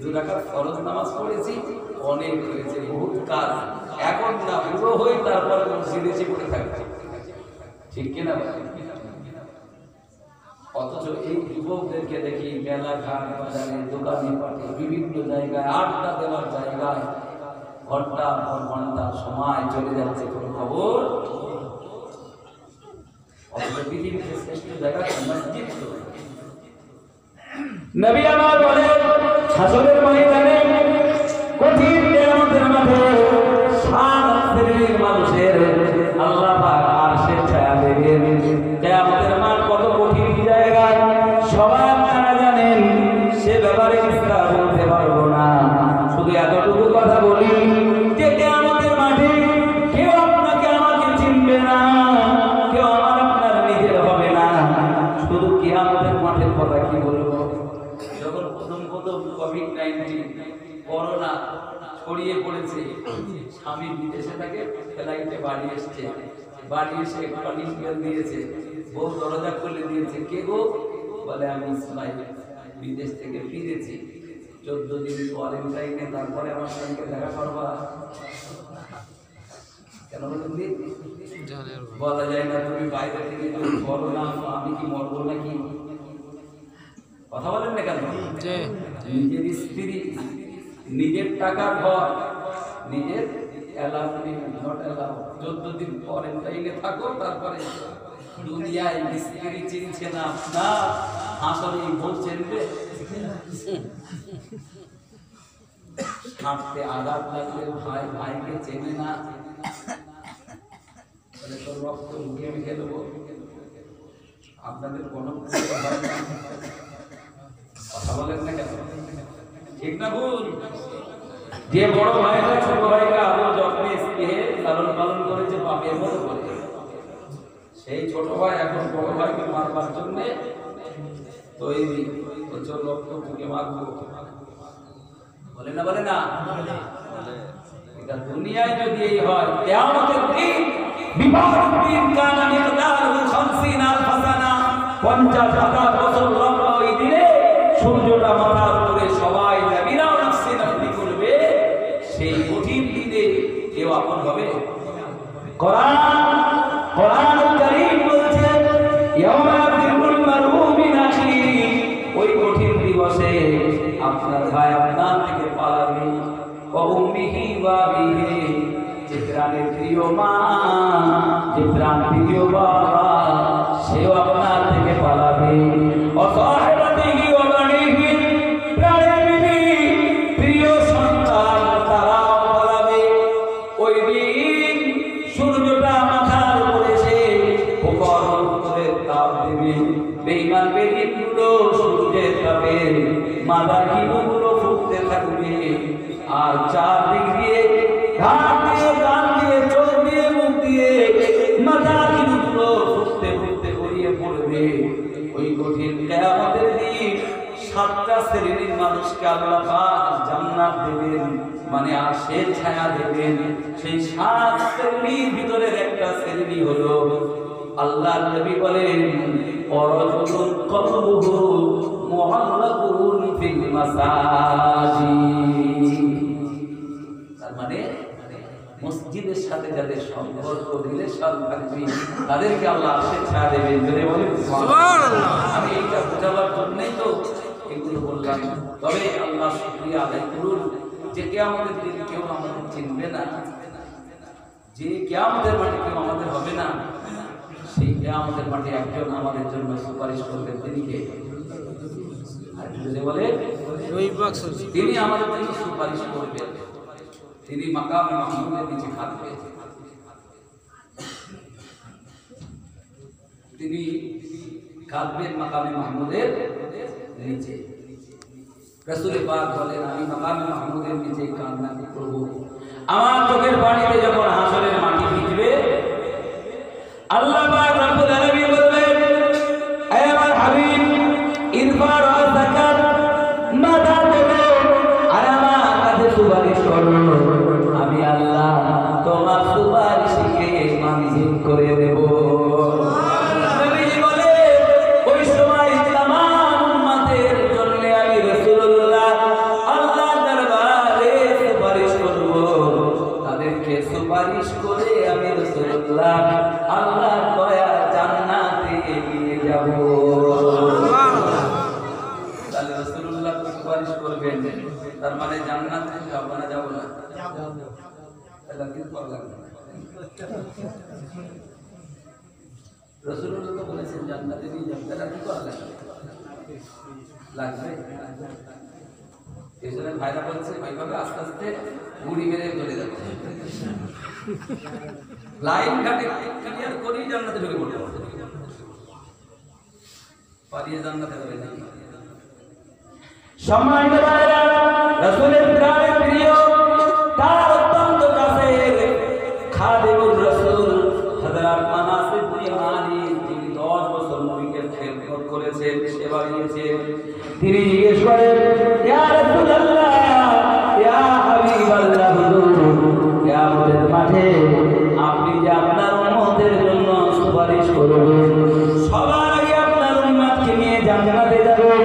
2 রাকাত ফরজ নামাজ পড়েছি, অনেক হয়েছে, বহুত কাজ, এখন না বুড়ো হই তারপরে মসজিদে এসে পড়ে থাকছি, ঠিক কিনা? অথচ এই যুবকদেরকে দেখি মেলাঘাট বাজারে দোকানে পাটে বিভিন্ন জায়গায় আড্ডা দেওয়ার জায়গায় ঘন্টার পর ঘন্টা সময় চলে যাচ্ছে, কোনো খবর। অথচ পৃথিবীতে শ্রেষ্ঠ জায়গা মসজিদ। নবী আমার বলে হাসরের ময়দানে কঠিন কিয়ামতের মাঠে 7 শ্রেণীর মানুষের আল্লাহ পাক আরশের ছায়া দেবেন। কিয়ামতের মাঠ কত কঠিন জায়গা সবাই আপনারা জানেন, সে ব্যাপারে বিস্তার বলতে পারবো না। শুধু এতটুকু কথা বলি যে কিয়ামতের মাঠে কেউ আপনাকে আমাকে চিনবে না, কেউ আমার আপনার নিজের হবে না। শুধু কিয়ামতের মাঠের কথা কি বলবো? যখন প্রথম কোভিড-19 করোনা ছড়িয়ে পড়েছে, স্বামী বিদেশে থাকে, ফ্লাইটে বাড়ি এসছে, বাড়ি এসে কলিং বেল দিয়েছে, বউ দরজা খুলে দিয়েছে, কে গো? বলে আমি ইসমাইল, বিদেশ থেকে ফিরেছি, 14 দিন কোয়ারেন্টাইনে, তারপরে আমার সঙ্গে দেখা করবা। কেন বলেন? বলা যায় না তুমি বাইরে থেকে যদি বলো না আমি কি মরবো নাকি? কথা বলেন না কেন? নিজের স্ত্রী, নিজের টাকার ঘর, নিজের এলাও নেই, নট এলাও, 14 দিন কোয়ারেন্টাইনে থাকো, তারপরে দুনিয়ায় স্ত্রী চিনছে না আপনার, হাসরে বলছেন হাঁটতে আঘাত লাগলে ভাই ভাইকে চেনে না, তোর রক্ত মুখে মেখে দেবো। আপনাদের কোনো কথা বলেন না কেন? ঠিক না ভুল? যে বড় ভাইরা ছোট ভাইকে আদর যত্নে স্নেহে লালন পালন করেছে বাপের মতো করে, সেই ছোট ভাই এখন বড় ভাইকে মারবার জন্য তৈরি, প্রচুর রক্ত মুখে মারবো, বলে না? বলে না? এটা দুনিয়ায় যদি এই হয়, কিয়ামতের দিন বিবাহের দিন কানা মিকদারু 50,000 সানা, 50,000 বছর লম্বা ওই দিনে সূর্যটা মাথার উপরে সবাই নবীরা নফসে নফসি করবে। সেই কঠিন দিনে কেউ আপন হবে? কোরআনুল কারীম বলছে ইয়াউমা ইয়াফিরুল মারউ মিন আখিহি, ওই কঠিন দিবসে আপনার ভাই আপনার থেকে পালাবে। ওয়া উম্মিহি ওয়া আবিহি, যে প্রাণের প্রিয় মা, যে প্রাণ প্রিয় বাবা, সেও আপনার থেকে পালাবে। ওয়া সাহিবাতিহি ওয়া বানিহি, প্রাণের বিবি, প্রিয় সন্তান, তারাও পালাবে। ওই দিন সূর্যটা মাথার উপরে এসে উপর করে তাপ দেবে, বেঈমান বেদিনগুলো সূর্যের তাপে মাথার কিলুগুলো ফুটতে থাকবে, আর চারদিক দিয়ে ঘাট দিয়ে কান দিয়ে চোখ দিয়ে মুখ দিয়ে মাথার কিলুগুলো ফুটতে ফুটতে গড়িয়ে পড়বে। ওই কঠিন কিয়ামতের দিন 7টা শ্রেণীর মানুষকে আল্লাহ পাক জান্নাত দেবেন, মানে আরশের ছায়া দেবেন। সেই 7 শ্রেণীর ভিতরের একটা শ্রেণী হলো আল্লাহর নবী বলেন ওয়ারাজুলুন কলবুহু মুআল্লাকুন ফিল মাসাজিদ, তার মানে মসজিদের সাথে যাদের সম্পর্ক রিলেশন থাকবে তাদেরকে আল্লাহ আরশের ছায়া দেবেন। জোরে বলেন সুবহানাল্লাহ। আমি এইটা বোঝাবার জন্যই তো এগুলো বললাম। তবে আল্লাহ শুকরিয়া আদায় করুন যে কিয়ামতের দিন কেউ আমাদের চিনবে না, যে কিয়ামতের মাঠে কেউ আমাদের হবে না, সেই কিয়ামতের মাঠে একজন আমাদের জন্য সুপারিশ করবেন। তিনি কে? বলে তিনি আমাদের জন্য সুপারিশ করবেন। তিনি মাকামে মাহমুদের নিচে থাকবেন। তিনি কাঁদবেন মাকামে মাহমুদের নিচে। রাসূল পাক বলেন আমি মাকামে মাহমুদের নিচে কান্না করব। আমার চোখের পানিতে যখন হাসরের মাটি ভিজবে, আল্লাহ পাক রব্বুল আলামিন বলবেন হে আমার হাবিব ইরফা রাসাকা, মাথা তোলো আর আমার কাছে সুপারিশ করো। আমি আল্লাহ তোমার সুপারিশকে মঞ্জুর করে দেব। নবীজি বলে ওই সময় তামাম উম্মতের জন্য আমি রাসূলুল্লাহ আল্লাহর দরবারে সুপারিশ করব। তাদেরকে সুপারিশ করে আমি রাসূলুল্লাহ আল্লাহর দয়া জান্নাতে নিয়ে যাব। তাহলে রাসূলুল্লাহ সুপারিশ করবেন, তার মানে জান্নাতে যাব না? যাব না? তাহলে কি করলাম? রাসূলুল্লাহ তো বলেছেন জান্নাতে নিয়ে যাবেন, তাহলে কি করলাম? লাগবে। এজন্য ভাইরা বলছে ভাইভাবে আস্তে আস্তে গুড়ি মেরে চলে যাচ্ছে। লাইন ঘাটে ক্লিয়ার করেই জান্নাতে ঢুকে পড়তে হবে, পালিয়ে জান্নাতে যাবে না। সম্মানিত ভাইরা, রাসূলের প্রাণের প্রিয়, তার অত্যন্ত কাছের খাদিমুর রাসূল হযরত আনাস ইবনে মালিক, যিনি 10 বছর নবীকে খেদমত করেছেন, সেবা দিয়েছেন, তিনি জিজ্ঞেস করেন ইয়া রাসূলুল্লাহ, ইয়া হাবিবাল্লাহ, হুজুর কিয়ামতের মাঠে আপনি যে আপনার উম্মতের জন্য সুপারিশ করবেন, সবার আগে আপনার উম্মতকে নিয়ে জান্নাতে যাবেন।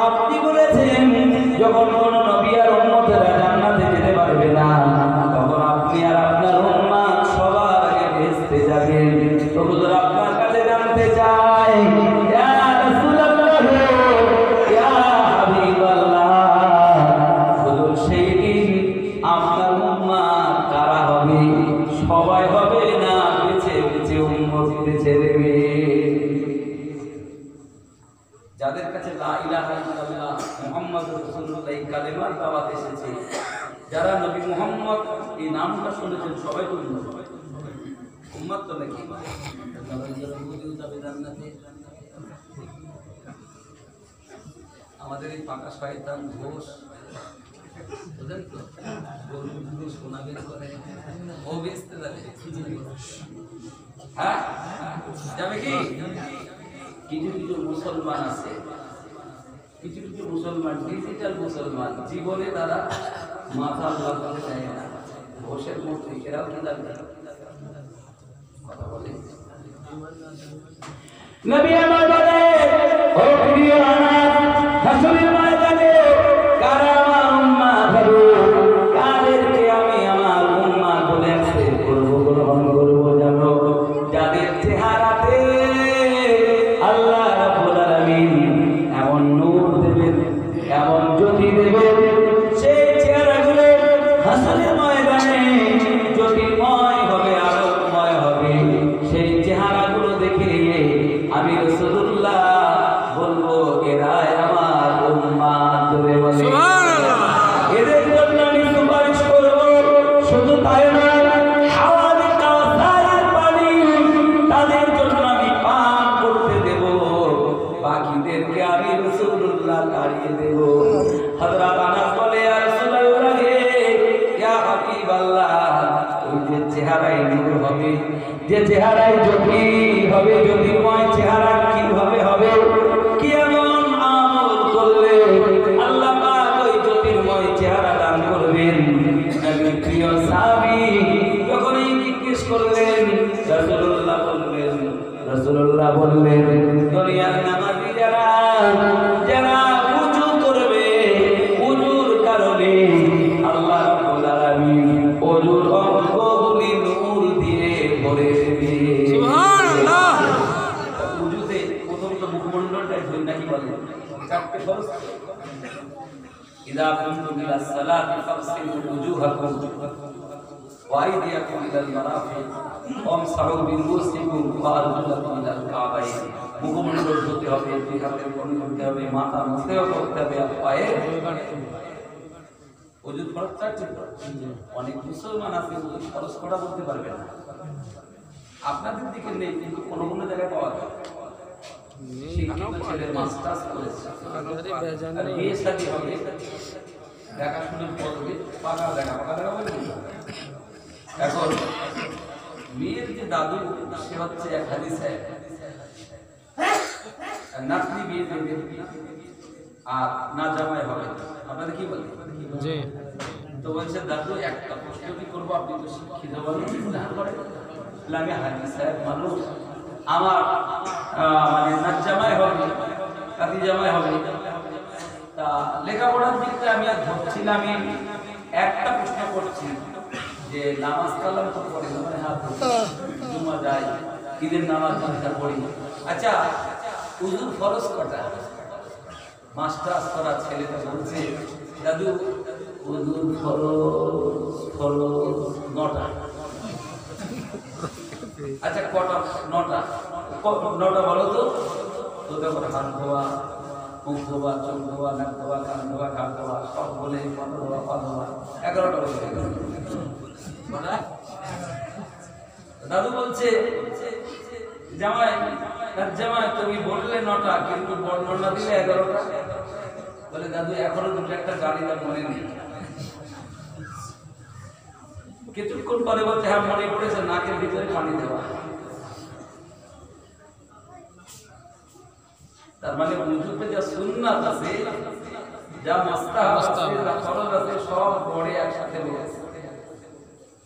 আপনি বলেছেন যখন কোন নবী আর উম্মতেরা জান্নাতে যেতে পারবে না, তখন আপনি আর আপনার উম্মত সবার আগে বেহেশতে যাবেন। তো হুজুর আপনার কাছে জানতে চাই ইয়া রাসূলুল্লাহ, ইয়া হাবিবাল্লাহ, হুজুর সেই দিন আপনার উম্মত কারা হবে? সবাই হবে না বেছে বেছে উম্মত বেছে দেবে? যাদের কাছে লা ইলাহা ইল্লাল্লাহ মুহাম্মাদুর রাসূলুল্লাহ এই কালেমার দাওয়াত এসেছে, যারা নবী মুহাম্মদ এই নামটা শুনেছেন, সবাই তো উম্মত তো নাকি? আমাদের এই পাকা শয়তান ঘোষ, বুঝলেন তো, গরু সোনা বের করে, ও বেচতে যাবে। হ্যাঁ যাবে কি? কিছু কিছু মুসলমান আছে, কিছু কিছু মুসলমান ডিজিটাল মুসলমান, জীবনে তারা মাথা লাগাতে চায় না। ঘোষের মতো এরাও কি লাগবে কথা বলে? নবী আমার বলে ও প্রিয় আনাস, হাসরের ময়দানে কারা আমার উম্মত হবে, কাদেরকে আমি আমার উম্মত বলে অ্যাকসেপ্ট করব, গ্রহণ করব, জানো যাদের চেহারাতে আল্লাহ রাব্বুল আলামিন এমন নূর দেবেন, এমন জ্যোতি দেবেন, সেই চেহারাগুলো হাসরের ময়দানে জ্যোতির্ময় হবে, আলোকময় হবে। সেই চেহারাগুলো দেখে আমি রাসূলুল্লাহ বলবো এরাই আমার উম্মত। জোরে বলে সুবহানাল্লাহ। এদের জন্য আমি সুপারিশ করব। শুধু তাই নয়, হাওয়ায়ে কাউসারের পানি তাদের জন্য আমি পান করতে দেব, বাকিদেরকে আমি রাসূলুল্লাহ তাড়িয়ে দেব। হযরত আনাস বলে ইয়া রাসূলুল্লাহ, ইয়া হাবিবাল্লাহ, ওই যে চেহারায় নূর হবে, যে চেহারায় জ্যোতি হবে, জ্যোতির্ময় চেহারা কিভাবে হবে? কি এমন আমল করলে আল্লাহ পাক ওই জ্যোতির্ময় চেহারা দান করবেন? নবী প্রিয় সাহাবী যখন এই জিজ্ঞেস করলেন, রাসূলুল্লাহ বললেন দুনিয়ার নামাজি যারা যারা ওযু করবে, ওযুর কারণে আল্লাহ রাব্বুল আলামিন ওযুর অঙ্গগুলি করে দেবে সুবহানাল্লাহ। উজুতে প্রথম তো মুখমণ্ডলটাই ধুই নাকি বলে চারটে ফরজ। ইদা কুনতুম ইলা সালাতি ফাগসিলু উজুহাকুম ওয়া আইদিয়াকুম ইলাল মারাফিক ওয়ামসাহু বিরুসিকুম ওয়া আরজুলাকুম ইলাল কাবাইন। মুখমণ্ডল ধুতে হবে, দুই হাতের কনুই ধুতে হবে, মাথা মুছেও করতে হবে, আর পায়ে ওজুর ফরজ চারটে। অনেক মুসলমান আছে ওজুর ফরজ করা বলতে পারবে না, আপনাদের দিকে নেই কিন্তু কোনো কোনো জায়গায় পাওয়া যায়। ছেলের মাস্টার্স করেছে, বিয়ে শাদী হবে, দেখাশোনা করবে, পাকা দেখা বলে। এখন মেয়ের যে দাদু সে হচ্ছে এক হাজি সাহেব, নাতনি বিয়ে দেবে আর না জামাই হবে, আপনাদের কি বলে? তো বলছে দাদু একটা প্রশ্ন কি করবো, আপনি তো শিক্ষিত বলেন আমি হাজি সাহেব মানুষ, আমার মানে নাচ জামাই হবে, কাতি জামাই হবে, তা লেখাপড়ার দিকটা আমি আর ধরছি না, আমি একটা প্রশ্ন করছি যে নামাজ কালাম তো পড়ি মানে হাত জুমা যায়, ঈদের নামাজ পড়ি, আচ্ছা উজুর ফরজ কটা? মাস্টার্স করা ছেলেটা বলছে দাদু উজুর ফরজ 9টা। আচ্ছা কটা? 9টা। 9টা বলো তো। তো দেখো হাত ধোয়া, মুখ ধোয়া, চোখ ধোয়া, নাক ধোয়া, কান ধোয়া, ঘাট ধোয়া, সব বলে পা ধোয়া, পা ধোয়া, 11টা বলে। দাদু বলছে জামাই জামাই তুমি বললে 9টা কিন্তু বর্ণনা দিলে 11টা। বলে দাদু এখনো দুটো একটা গাড়িটা মনে নেই। কিছুক্ষণ পরে বলছে হ্যাঁ মনে পড়েছে, নাকের ভিতরে পানি দেওয়া। তার মানে উজুতে যা সুন্নাত আছে, যা মুস্তাহাব আছে, যা ফরজ আছে, সব পড়ে একসাথে রয়েছে।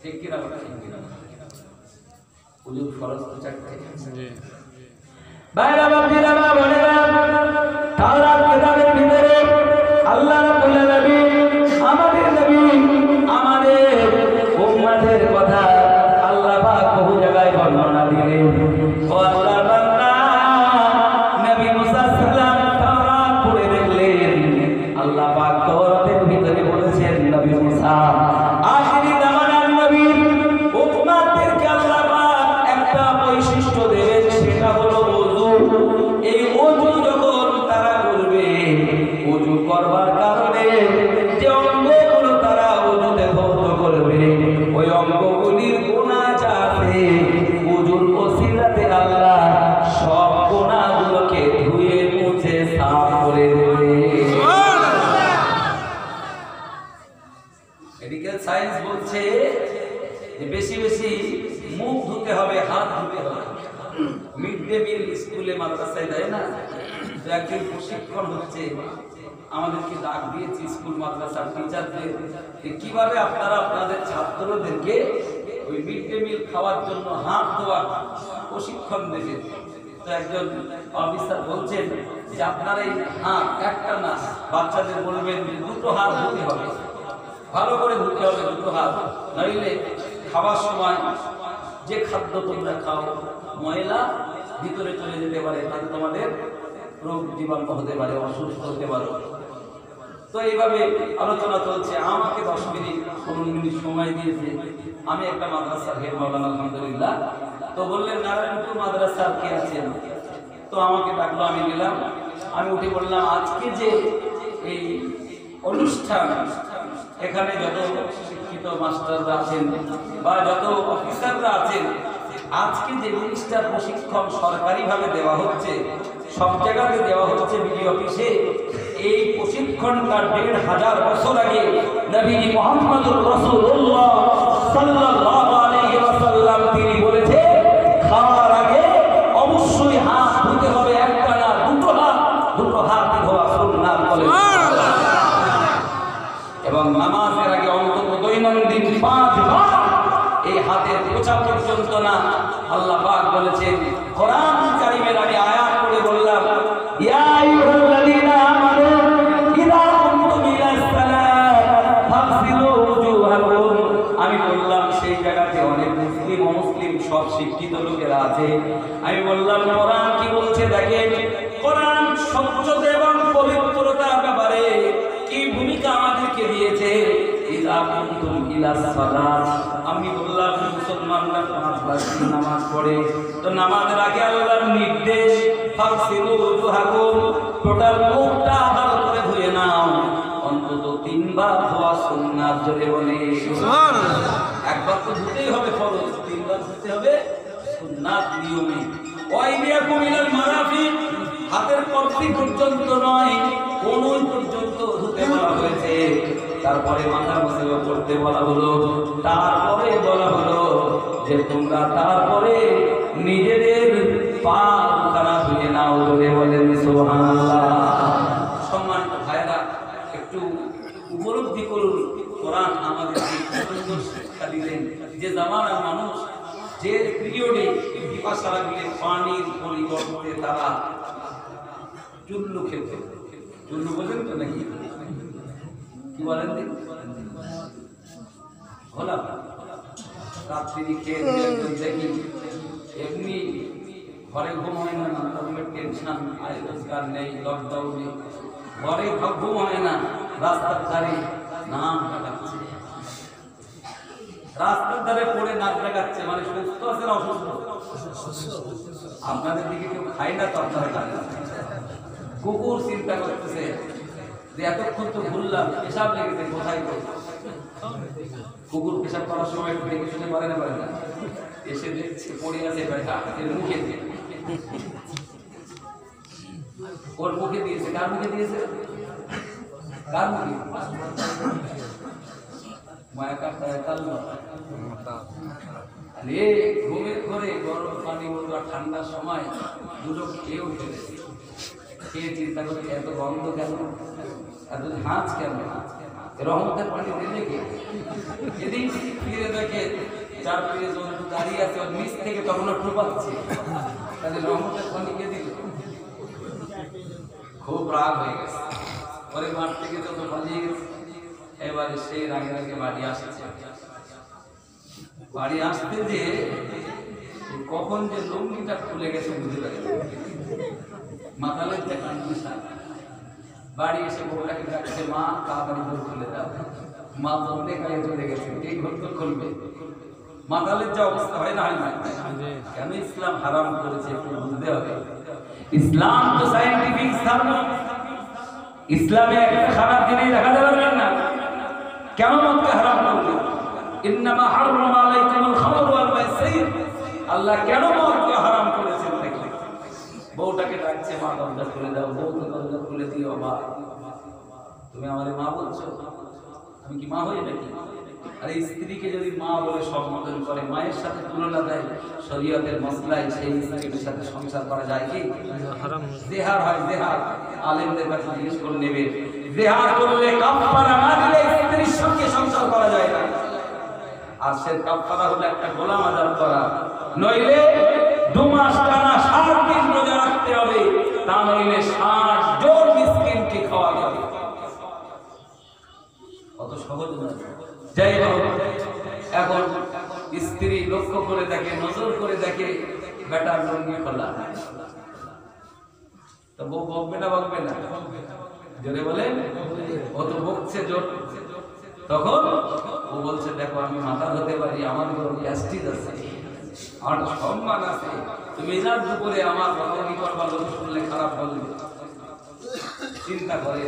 ঠিক কিনা বলে? উজুর ফরজ তো 4টে। জি ভাইরা বাপজিরা মা বোনেরা, তাওরাত কিতাবের ভিতরে আল্লাহ রাব্বুল আলামিন আমাদের নবী আমাদের উম্মতের কথা আল্লাহ পাক বহু জায়গায় বর্ণনা দিলেন। ও আল্লাহর বান্দা নবী মুসা সালাম তাওরাত পড়ে দেখলেন, আল্লাহ পাক তাওরাতের ভিতরে বলেছেন নবী মুসা আখিরি জামানার নবী উম্মতদেরকে আল্লাহ পাক একটা বৈশিষ্ট্য দেবেন, সেটা হলো ওযু। এই ওযু যখন তারা করবে, ওযু করবার কারণে যে অঙ্গগুলো তারা ওযুতে ধৌত করবে, ওই অঙ্গগুলির গুনাহ যা আছে ওযুর ওসিলাতে আল্লাহ সব গুনাহগুলোকে ধুয়ে মুছে সাফ করে দেবে। মেডিকেল সায়েন্স বলছে যে বেশি বেশি মুখ ধুতে হবে, হাত ধুতে হবে। মিড ডে মিল স্কুলে মাদ্রাসায় দেয় না, তো একদিন প্রশিক্ষণ হচ্ছে, আমাদেরকে ডাক দিয়েছে স্কুল মাদ্রাসার টিচারদের, কিভাবে আপনারা আপনাদের ছাত্রদেরকে ওই মিড ডে মিল খাওয়ার জন্য হাত ধোয়ার প্রশিক্ষণ দেবেন। তো একজন অফিসার বলছেন যে আপনারা এই হাত একটা না, বাচ্চাদের বলবেন যে 2টো হাত ধুতে হবে, ভালো করে ধুতে হবে 2টো হাত, নইলে খাওয়ার সময় যে খাদ্য তোমরা খাও ময়লা ভিতরে চলে যেতে পারে, তাতে তোমাদের রোগ জীবাণু হতে পারে, অসুস্থ হতে পারে। তো এইভাবে আলোচনা চলছে। আমাকে 10 মিনিট 15 মিনিট সময় দিয়েছে। আমি একটা মাদ্রাসার হেড মাওলানা আলহামদুলিল্লাহ, তো বললেন নারায়ণপুর মাদ্রাসার কে আছেন, তো আমাকে ডাকলো, আমি গেলাম। আমি উঠে বললাম আজকে যে এই অনুষ্ঠান, এখানে যত শিক্ষিত মাস্টাররা আছেন বা যত অফিসাররা আছেন, আজকে যে জিনিসটার প্রশিক্ষণ সরকারিভাবে দেওয়া হচ্ছে, সব জায়গাতে দেওয়া হচ্ছে বিডি অফিসে, এই প্রশিক্ষণটা 1500 বছর আগে নবী মুহাম্মদুর রাসূলুল্লাহ সাল্লাল্লাহু আলাইহি ওয়াসাল্লাম তিনি বলেছে খাওয়ার আগে অবশ্যই হাত ধুতে হবে, একটা না 2টো হাত, 2টো হাত ধোয়া সুন্নাত বলে। এবং নামাজের আগে অন্তত দৈনন্দিন 5 বার এই হাতের পোছা পর্যন্ত না। আল্লাহ পাক বলেছেন কোরআন কারীমের, আমি আয়াত পড়ে বললাম ইয়া আইয়ুহাল্লাযীনা আমানু ইযা কুনতুম ইলাস সালাত ফাগসিলু উজুহাকুম। আমি বললাম সেই জায়গাতে অনেক মুসলিম অমুসলিম সব শিক্ষিত লোকেরা আছে। আমি বললাম কোরআন কি বলছে দেখেন, কোরআন স্বচ্ছতা এবং পবিত্রতার ব্যাপারে কি ভূমিকা আমাদেরকে দিয়েছে। ইযা কুনতুম ইলা সালাত, আমি বললাম মুসলমানরা 5 ওয়াক্ত নামাজ পড়ে, তো নামাজের আগে আল্লাহর নির্দেশ ফাগসিলু ওজুহাকুম, টোটাল মুখটা ভালো করে ধুয়ে নাও, অন্তত 3 বার ধোয়া সুন্নাত। জোরে বলে সুবহানাল্লাহ। একবার তো ধুতেই হবে ফরজ, 3 বার ধুতে হবে সুন্নাত নিয়মে। ওয়াইদিয়াকুম ইলাল মারাফিক, হাতের কবজি পর্যন্ত নয়, কোনই পর্যন্ত ধুতে বলা হয়েছে। তারপরে মাথা মুছিও করতে বলা হলো, তারপরে বলা হলো যে তোমরা তারপরে নিজেদের পা খানা ধুয়ে নাও। ধরে বলেন সুবহানাল্লাহ। সম্মানিত ভাইরা, একটু উপলব্ধি করুন কোরআন আমাদেরকে সুন্দর শিক্ষা দিলেন। যে জামানার মানুষ যে পিরিয়ডে পিপাসা লাগলে পানির পরিবর্তে তারা চুল্লু খেত। চুল্লু বোঝেন তো নাকি? কি বলেন ভোলা রাত্রি খেয়ে দেখি এমনি ঘরে ঘুম হয় না, টেনশন, আয় রোজগার নেই, লকডাউনে ঘরে ঘুম হয় না, রাস্তার ধারে নাম লাগাচ্ছে, রাস্তার ধারে পড়ে নাক লাগাচ্ছে। মানে সুস্থ আছে না অসুস্থ? আপনাদের দিকে কেউ খায় না তো আপনারা খায়। কুকুর চিন্তা করতেছে যে এতক্ষণ তো ঘুরলাম, পেশাব লেগেছে, কোথায় করব? কুকুর পেশাব করার সময় দেখে শুনে পারে না, পারে না, এসে দেখছে পড়ে আছে বেটা, এর মুখে দিয়ে। ওর মুখে দিয়েছে। কার মুখে দিয়েছে? কার মুখে? মায়া কাটা কাল্লা। আরে ঘুমের ঘরে গরম পানি বলবো, ঠান্ডার সময় দুটো খেয়েও ফেলেছে। খেয়ে চিন্তা করে এত গন্ধ কেন, এত ঝাঁজ কেন, রহমতের পানি দিলে কে? এদিক ফিরে দেখে 4 পিড়ে জন্তু দাঁড়িয়ে আছে, ওর নিচ থেকে তখন ঠোপাচ্ছে, তাহলে রহমতের পানি কে দিল? খুব রাগ হয়ে গেছে, পরে মাঠ থেকে যত পালিয়ে গেছে। এবারে সেই রাগে রাগে বাড়ি আসছে। বাড়ি আসতে যে কখন যে লুঙ্গিটা খুলে গেছে বুঝতে পারি, মাথালের যে কন্ডিশন। বাড়ি এসে বউটাকে ডাকছে, মা তাড়াতাড়ি ঘর খুলে দাও। মা দৌড়ে গায়ে চলে গেছে, এই ঘর তো খুলবে। মাথালের যে অবস্থা হয় না, হয় না? কেন ইসলাম হারাম করেছে একটু বুঝতে হবে। ইসলাম তো সায়েন্টিফিক ধর্ম। ইসলামে একটা খারাপ জিনিস দেখা যাবে না। কেন মদকে হারাম করবে? ইন্নামা হারাম আলাইকুমুল খামর ওয়াল মাইসির। আল্লাহ কেন মদকে হারাম করেছেন দেখলে? বউটাকে ডাকছে, মা দরজা খুলে দাও। বউ তো দরজা খুলে দিও। মা, তুমি আমারে মা বলছো? আমি কি মা হই নাকি? আরে স্ত্রীকে যদি মা বলে সম্বোধন করে, মায়ের সাথে তুলনা দেয় শরীয়তের মসলায়, সেই স্ত্রীর সাথে সংসার করা যায় কি? জেহার হয়, জেহার। আলেমদের কাছে জিজ্ঞেস করে নেবে, জেহার করলে কাফারা না দিলে স্ত্রীর সঙ্গে সংসার করা যায় না। আর সে কাফারা হলো একটা গোলাম আজাদ করা, নইলে 2 মাস টানা 7 দিন রোজা রাখতে হবে, তা নইলে 60 জন মিসকিনকে খাওয়া যাবে। কত সহজ নয়। যাই হোক, এখন স্ত্রী লক্ষ্য করে দেখে, নজর করে দেখে বেটার লুঙ্গি খোলা। তো বউ বকবে না, বকবে না? জোরে বলে, ও তো বকছে জোর। তখন ও বলছে, দেখো আমি মাথা হতে পারি, আমার গ্যাস্ট্রিক আছে, আমার সম্মান আছে, তুমি যার দুপুরে আমার বদনামি করবা, লোক শুনলে খারাপ বলবে। চিন্তা করে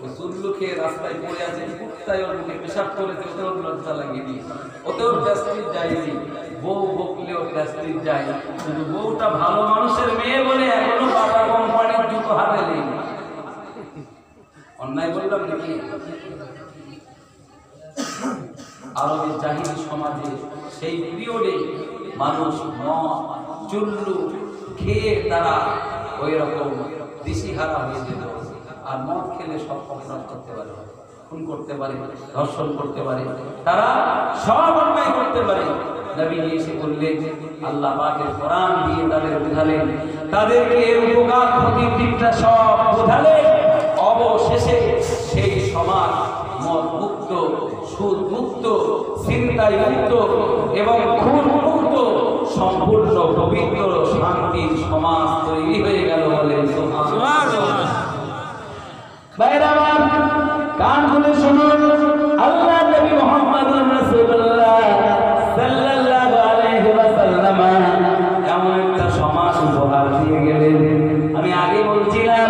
ও চুল্লু খেয়ে রাস্তায় পড়ে আছে, কুত্তায় ওর মুখে পেশাব করেছে, ওতেও লজ্জা লাগিয়ে দিই, ওতেও গ্যাস্ট্রিক যায়নি। বউ বকলে ওর গ্যাস্ট্রিক যায়। শুধু বউটা ভালো মানুষের মেয়ে বলে এখনো বাটা কোম্পানির জুতো হাতে নেই। অন্যায় বললাম নাকি? আরবের জাহিলি সমাজে সেই পিরিয়ডে মানুষ মদ চুল্লু খেয়ে তারা ওই রকম দিশিহারা হয়ে যেত। আর মদ খেলে সব অপরাধ করতে পারে, খুন করতে পারে, ধর্ষণ করতে পারে, তারা সব অন্যায় করতে পারে। নবী এসে বললেন, আল্লাহ পাকের কোরআন দিয়ে তাদের বোঝালেন, তাদেরকে উপকার ক্ষতির দিকটা সব বোঝালেন। অবশেষে সেই সমাজ মদ মুক্ত, সুদ মুক্ত, ছিনতাই মুক্ত এবং খুন মুক্ত সম্পূর্ণ পবিত্র শান্তির সমাজ তৈরি হয়ে গেল। বলে সুবহানাল্লাহ। ভাইরা আমার, কান খুলে শুনুন, আল্লাহ নবী মুহাম্মদুর রাসূলুল্লাহ সাল্লাল্লাহু আলাইহি ওয়াসাল্লাম এমন একটা সমাজ উপহার দিয়ে গেলেন। আমি আগে বলছিলাম,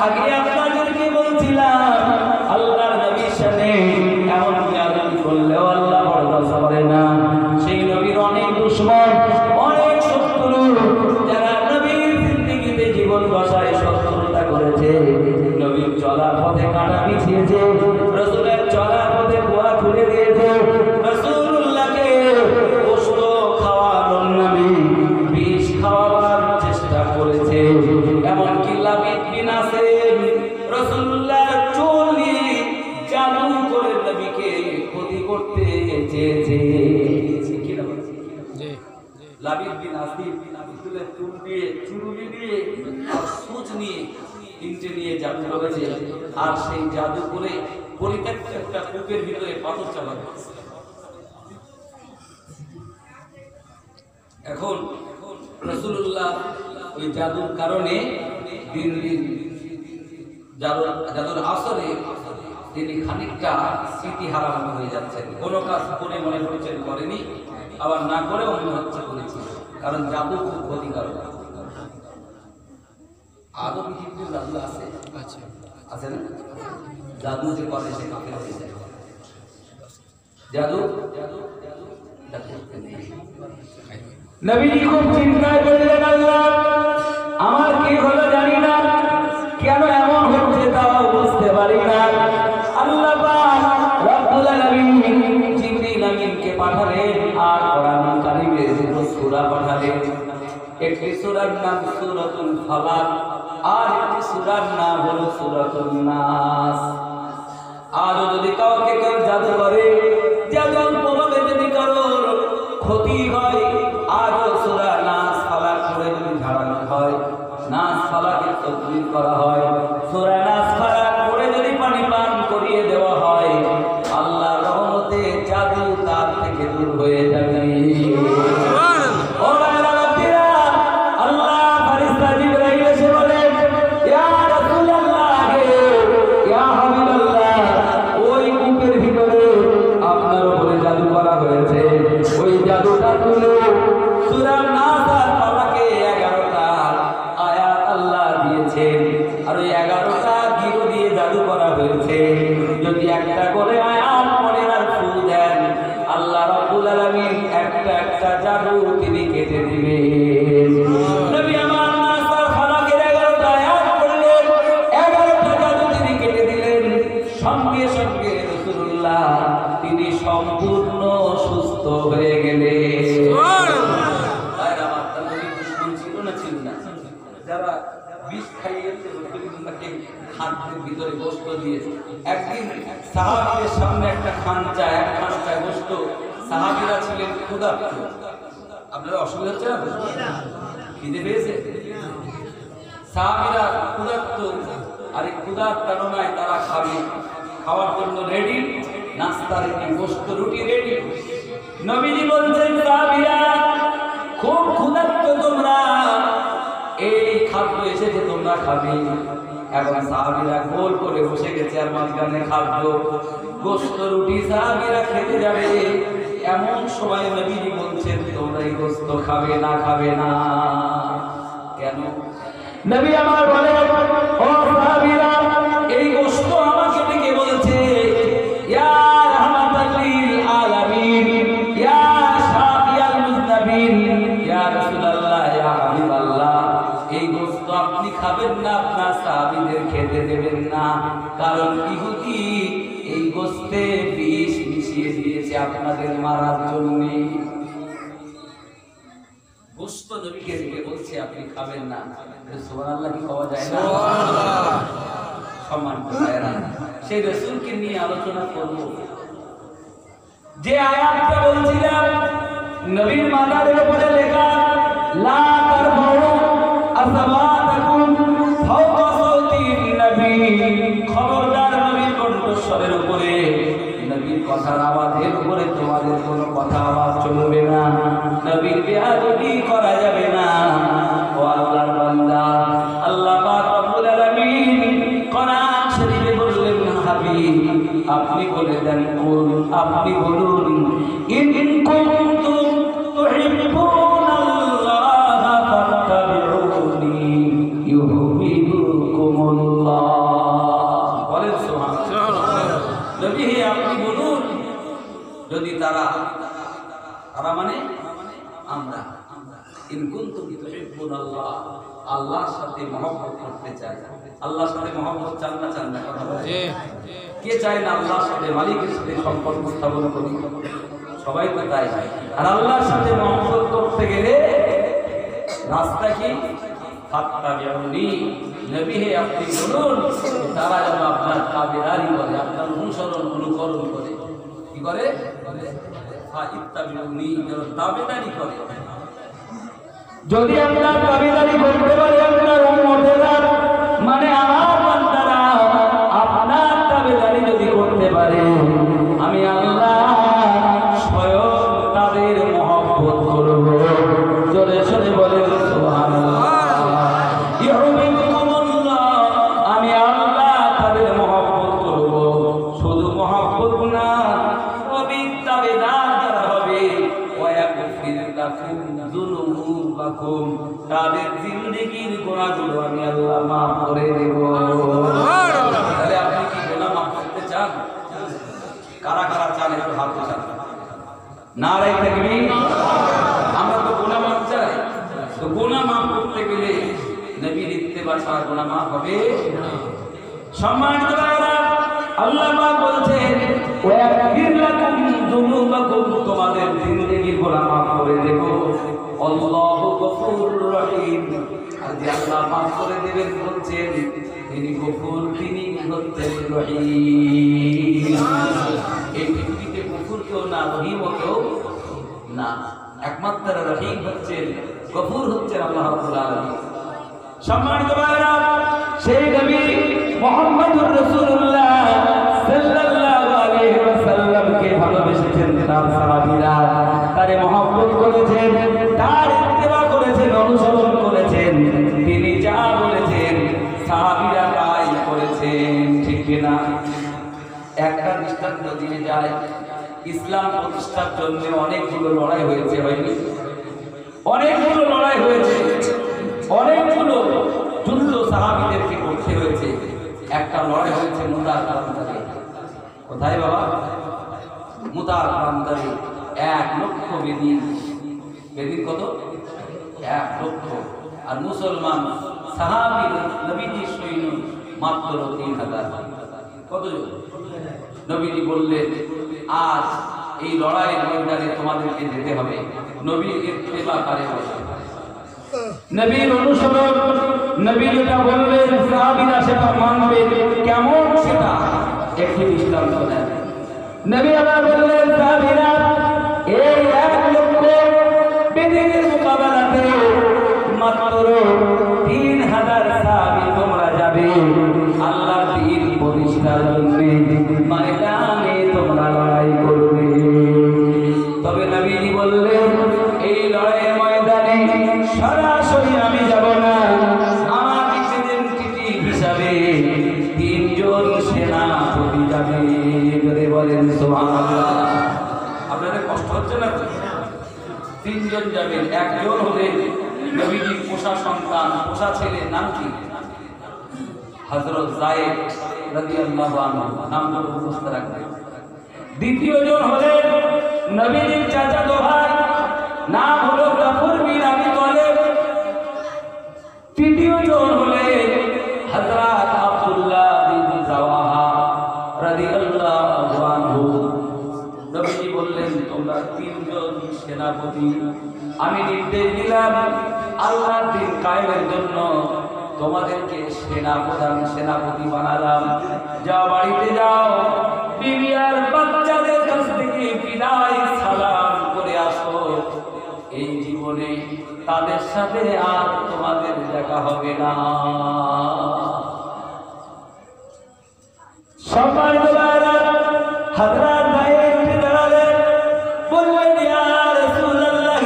আগে আপনাদেরকে বলছিলাম, আল্লাহর নবীর সাথে এমন বেয়াদবি করলেও আল্লাহ বরদাস্ত করে না। সেই নবীর অনেক দুশমন, অনেক শত্রু, যারা নবীর জিন্দেগিতে জীবন বসায় শত্রুতা করেছে, নবীর চলার পথে কাঁটা বিছিয়েছে, রাসূলের চলার পথে কুয়া তুলে দিয়েছে, রাসূলুল্লাহকে গোশত খাওয়ানোর নামে বিষ খাওয়াবার চেষ্টা করেছে। এমনকি লাবিদ বিন আসিম রাসূলুল্লাহ চুল নিয়ে জাদু করে নবীকে ক্ষতি করতে চেয়েছে। লাবিদ বিন আসিম রাসূলের চুল দিয়ে, চুরুলি দিয়ে, সূচ নিয়ে, তিনটে নিয়ে জাদু করেছে। আর সেই জাদু করে পরিত্যক্ত একটা কূপের ভিতরে পাথর চালাবে। এখন রাসূলুল্লাহ ওই জাদুর কারণে দিন দিন জাদুর আসরে তিনি খানিকটা স্মৃতি হারাম হয়ে যাচ্ছেন। কোনো কাজ করে মনে করছেন করেনি, আবার না করেও মনে হচ্ছে করেছি, কারণ জাদু খুব ক্ষতিকারক। আদৌ পৃথিবীতে জাদু আছে, আছে না? জাদু যে করে সে কাকে হয়ে যায়। জাদু নবীজি খুব চিন্তায় পড়লেন, আল্লাহ আমার কি হলো জানি না, কেন এমন হচ্ছে তাও বুঝতে পারি না। আল্লাহ পাক রব্বুল আলামিন জিবরিল আমিনকে পাঠালেন, আর কোরআনুল কারীমের দুটো সূরা পাঠালেন। একটি সূরার নাম সূরাতুল ফালাক, আর একটি সূরার নাম হলো সূরাতুন নাস। আর যদি কাউকে কেউ জাদু করে, জাদুর প্রভাবে যদি কারোর ক্ষতি হয়, আর সূরা নাস ফালাক করে যদি ঝাড়ানো হয়, নাস ফালাকের তদবির করা হয়, সূরা নাস ফালাক করে যদি পানি পান করিয়ে দেওয়া হয়, আল্লাহর রহমতে জাদু তার থেকে দূর হয়ে যাবে। যদি একটা করে আয়াত পড়ে আর ফু দেন, আল্লাহ রাব্বুল আলামিন একটা একটা জাদু তিনি কেটে দিবেন। নবী আমার নাসার ফালাকের 11টা আয়াত পড়লেন, 11টা জাদু তিনি কেটে দিলেন। সঙ্গে সঙ্গে রাসূলুল্লাহ তিনি সম্পূর্ণ সুস্থ হয়ে গেলেন। সুবহানাল্লাহ। আর আমার নবী দুশমন ছিল না, ছিল না? যারা বিষ খাইয়েছে, রাসূলুল্লাহকে খাদ্যের ভিতরে গোশত দিয়েছে। একদিন সাহাবীদের সামনে একটা খানচা, এক খানচায় গোশত, সাহাবীরা ছিলেন ক্ষুধার্ত। আপনারা অসুবিধা হচ্ছে না? খিদে পেয়েছে? সাহাবীরা ক্ষুধার্ত, আর এই ক্ষুধার তাড়নায় তারা খাবে, খাওয়ার জন্য রেডি, নাস্তা রেডি, গোশত রুটি রেডি। নবীজি বলছেন, সাহাবীরা খুব ক্ষুধার্ত তোমরা, এই খাদ্য এসেছে তোমরা খাবে। এখন সাহাবীরা গোল করে বসে গেছে, আর মাঝখানে খাদ্য, গোশত রুটি, সাহাবীরা খেতে যাবে। এমন সময় নবীজি বলছেন, তোমরা এই গোশত খাবে না, খাবে না। কেন? নবী আমার বলে, ও সাহাবীরা, এই গোশত আমাকে ডেকে বলছে, ইয়া রাহমাতাল লিল আলামিন, ইয়া শাফিয়াল মুজনাবিন, ইয়া রাসূলুল্লাহ, ইয়া হাবিবাল্লাহ, এই গোশত আপনি খাবেন না, আপনার সাহাবীদের খেতে দেবেন না, কারণ ইহুদি এই গোশতে বিষ মিশিয়ে দিয়েছে আপনাদের মারার জন্য। গোশত নবীকে ডেকে বলছে আপনি খাবেন না। সুবহানাল্লাহ কি পাওয়া যায় না? সুবহানাল্লাহ। সম্মান করে সেই রাসূলকে নিয়ে আলোচনা করব। যে আয়াতটা বলছিলাম, নবীর মাথার উপরে লেখা, লা তারফাউ আসওয়াতাকুম ফাওকা সাওতিন নবী, খবরদার নবীর কণ্ঠস্বরের উপরে, নবীর কথার আওয়াজের উপরে তোমাদের কোনো কথা আওয়াজ চলবে না। নবীর বেয়াদবি করা যাবে না। ও আল্লাহর বান্দা, আল্লাহ পাক রব্বুল আলামিন কোরআন শরীফে বললেন, হাবিব আপনি বলে দেন, কোন আপনি বলুন, ইন কুনতুম তুহিব্বুনাল্লাহ ফাত্তাবিউনি ইউহিব্বুকুমুল্লাহ। বলেন সুবহানাল্লাহ। নবী হে আপনি বলুন, যদি তারা মানে আমরা, ইন কুনতুম তুহিব্বুনাল্লাহ, আল্লাহর সাথে মহব্বত করতে চাই। আল্লাহর সাথে মহব্বত চান না চান না? কথা বলেন। কে চায় না আল্লাহর সাথে, মালিকের সাথে সম্পর্ক স্থাপন করি? সবাই তো তাই। আর আল্লাহর সাথে মহব্বত করতে গেলে রাস্তা কি? ফাত্তাবিউনি, নবী হে আপনি বলুন, তারা যেন আপনার তাবেদারি করে, আপনার অনুসরণ অনুকরণ করে। কি করে? ফাত্তাবিউনি, যেন তাবেদারি করে। যদি আপনার তাবেদারি করতে পারে আপনার উম্মতেরা, মানে আমার বান্দারা আপনার তাবেদারি যদি করতে পারে, আমি আল্লাহ স্বয়ং তাদের মহব্বত করব। জোরে জোরে বলেন সুবহানাল্লাহ। ইউহিব্বুকুমুল্লাহ, আমি আল্লাহ তাদের মহব্বত করব। শুধু মহব্বত না, নবী তাবেদার যারা হবে, ওয়া ইয়াগফির লাকুম যুনুবাকুম, তাদের জিন্দেগীর গুনাহগুলো আমি আল্লাহ মাফ করে দেব। তাহলে আপনি কি গুনাহ মাফ করতে চান? কারা কারা চান একটু হাত উঠান। নারে তাকবীর। আমরা তো গুনাহ মাফ চাই, তো গুনাহ মাফ করতে গেলে নবীর ইত্তেবা ছাড়া গুনাহ মাফ হবে না। সম্মানিত ভাইরা, আল্লাহ পাক বলছেন, ওয়া ইয়াগফির লাকুম যুনুবাকুম, তোমাদের জিন্দেগীর গুনাহ মাফ করে দেব। আল্লাহু গফুরুর রহিম। আর যে আল্লাহ মাফ করে দেবেন বলছেন, তিনি গফুর, তিনি হচ্ছেন রহিম। এই পৃথিবীতে গফুর কেউ না, রহিম কেউ না, একমাত্র রহিম হচ্ছেন, গফুর হচ্ছেন আল্লাহ রাব্বুল আলামিন। সম্মানিত ভাইরা, সেই নবী মুহাম্মদুর রাসূলুল্লাহ সাল্লাল্লাহু আলাইহি ওয়াসাল্লামকে ভালোবেসেছেন তার সাহাবীরা, তারে মহব্বত করেছেন, তার ইত্তেবা করেছেন, অনুসরণ করেছেন। তিনি যা বলেছেন সাহাবীরা তাই করেছেন, ঠিক কি না? একটা দৃষ্টান্ত দিয়ে যায়, ইসলাম প্রতিষ্ঠার জন্য অনেকগুলো লড়াই হয়েছে, হয়নি? অনেকগুলো লড়াই হয়েছে, অনেকগুলো যুদ্ধ সাহাবীদেরকে করতে হয়েছে। একটা লড়াই হয়েছে মুতার প্রান্তরে। কোথায় বাবা? মুতার প্রান্তরে 1 লক্ষ বেদিন। বেদিন কত? 1 লক্ষ। আর মুসলমান সাহাবী নবীজির সৈন্য মাত্র 3000। কতজন? নবীজি বললেন, আজ এই লড়াইয়ের ময়দানে তোমাদেরকে যেতে হবে। নবীর ইত্তেবা করে বসে, নবীর অনুসরণ, নবী যেটা বলবেন সাহাবীরা সেটা মানবে। কেমন সেটা? একটি দৃষ্টান্ত দেন। নবী আবার বললেন, সাহাবীরা এই 1 লক্ষ বেদিনের মোকাবেলাতে মাত্র 3000 সাহাবী তোমরা যাবে আল্লাহর দ্বীন প্রতিষ্ঠার জন্য, ময়দানে তোমরা লড়াই করবে। তবে নবীজি বললেন, এই লড়াইয়ের ময়দানে সরাসরি আমি যাব না, আমার রিপ্রেজেন্টেটিভ হিসাবে 3 জন সেনাপতি যাবে। যদি বলেন সুবহানাল্লাহ। আপনাদের কষ্ট হচ্ছে না? 3 জন যাবেন। একজন হলেন নবীজির পোষা সন্তান, পোষা ছেলে, নাম কি? হযরত যায়েদ রাদিয়াল্লাহু আনহু, নামগুলো মুখস্থ রাখবেন। দ্বিতীয় জন হলেন নবীজির চাচাতো ভাই, নাম হলো জাফর বিন আবি তালেব। তৃতীয় জন হলেন হযরত আব্দুল্লাহ বিন রাওয়াহা রাদিয়াল্লাহু আনহু। নবীজি বললেন, তোমরা 3 জন সেনাপতি, আমি নির্দেশ দিলাম আল্লাহর দ্বীন কায়েমের জন্য তোমাদেরকে সেনাপতি বানালাম। যাও, বাড়িতে যাও, বিবি আর বাচ্চাদের কাছ থেকে বিদায় সালাম করে আসো। এই জীবনে তাদের সাথে আর তোমাদের দেখা হবে না। সম্মানিত ভাইরা, হযরত যায়েদ দাঁড়ালেন, বললেন, ইয়া রাসূলুল্লাহ,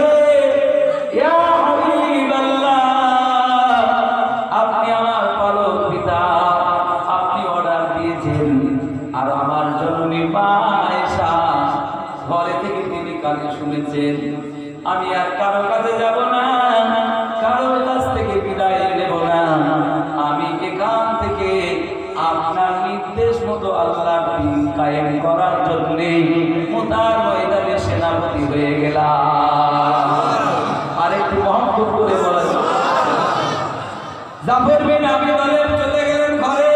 জাফর বিন আবি তালেব চলে গেলেন ঘরে,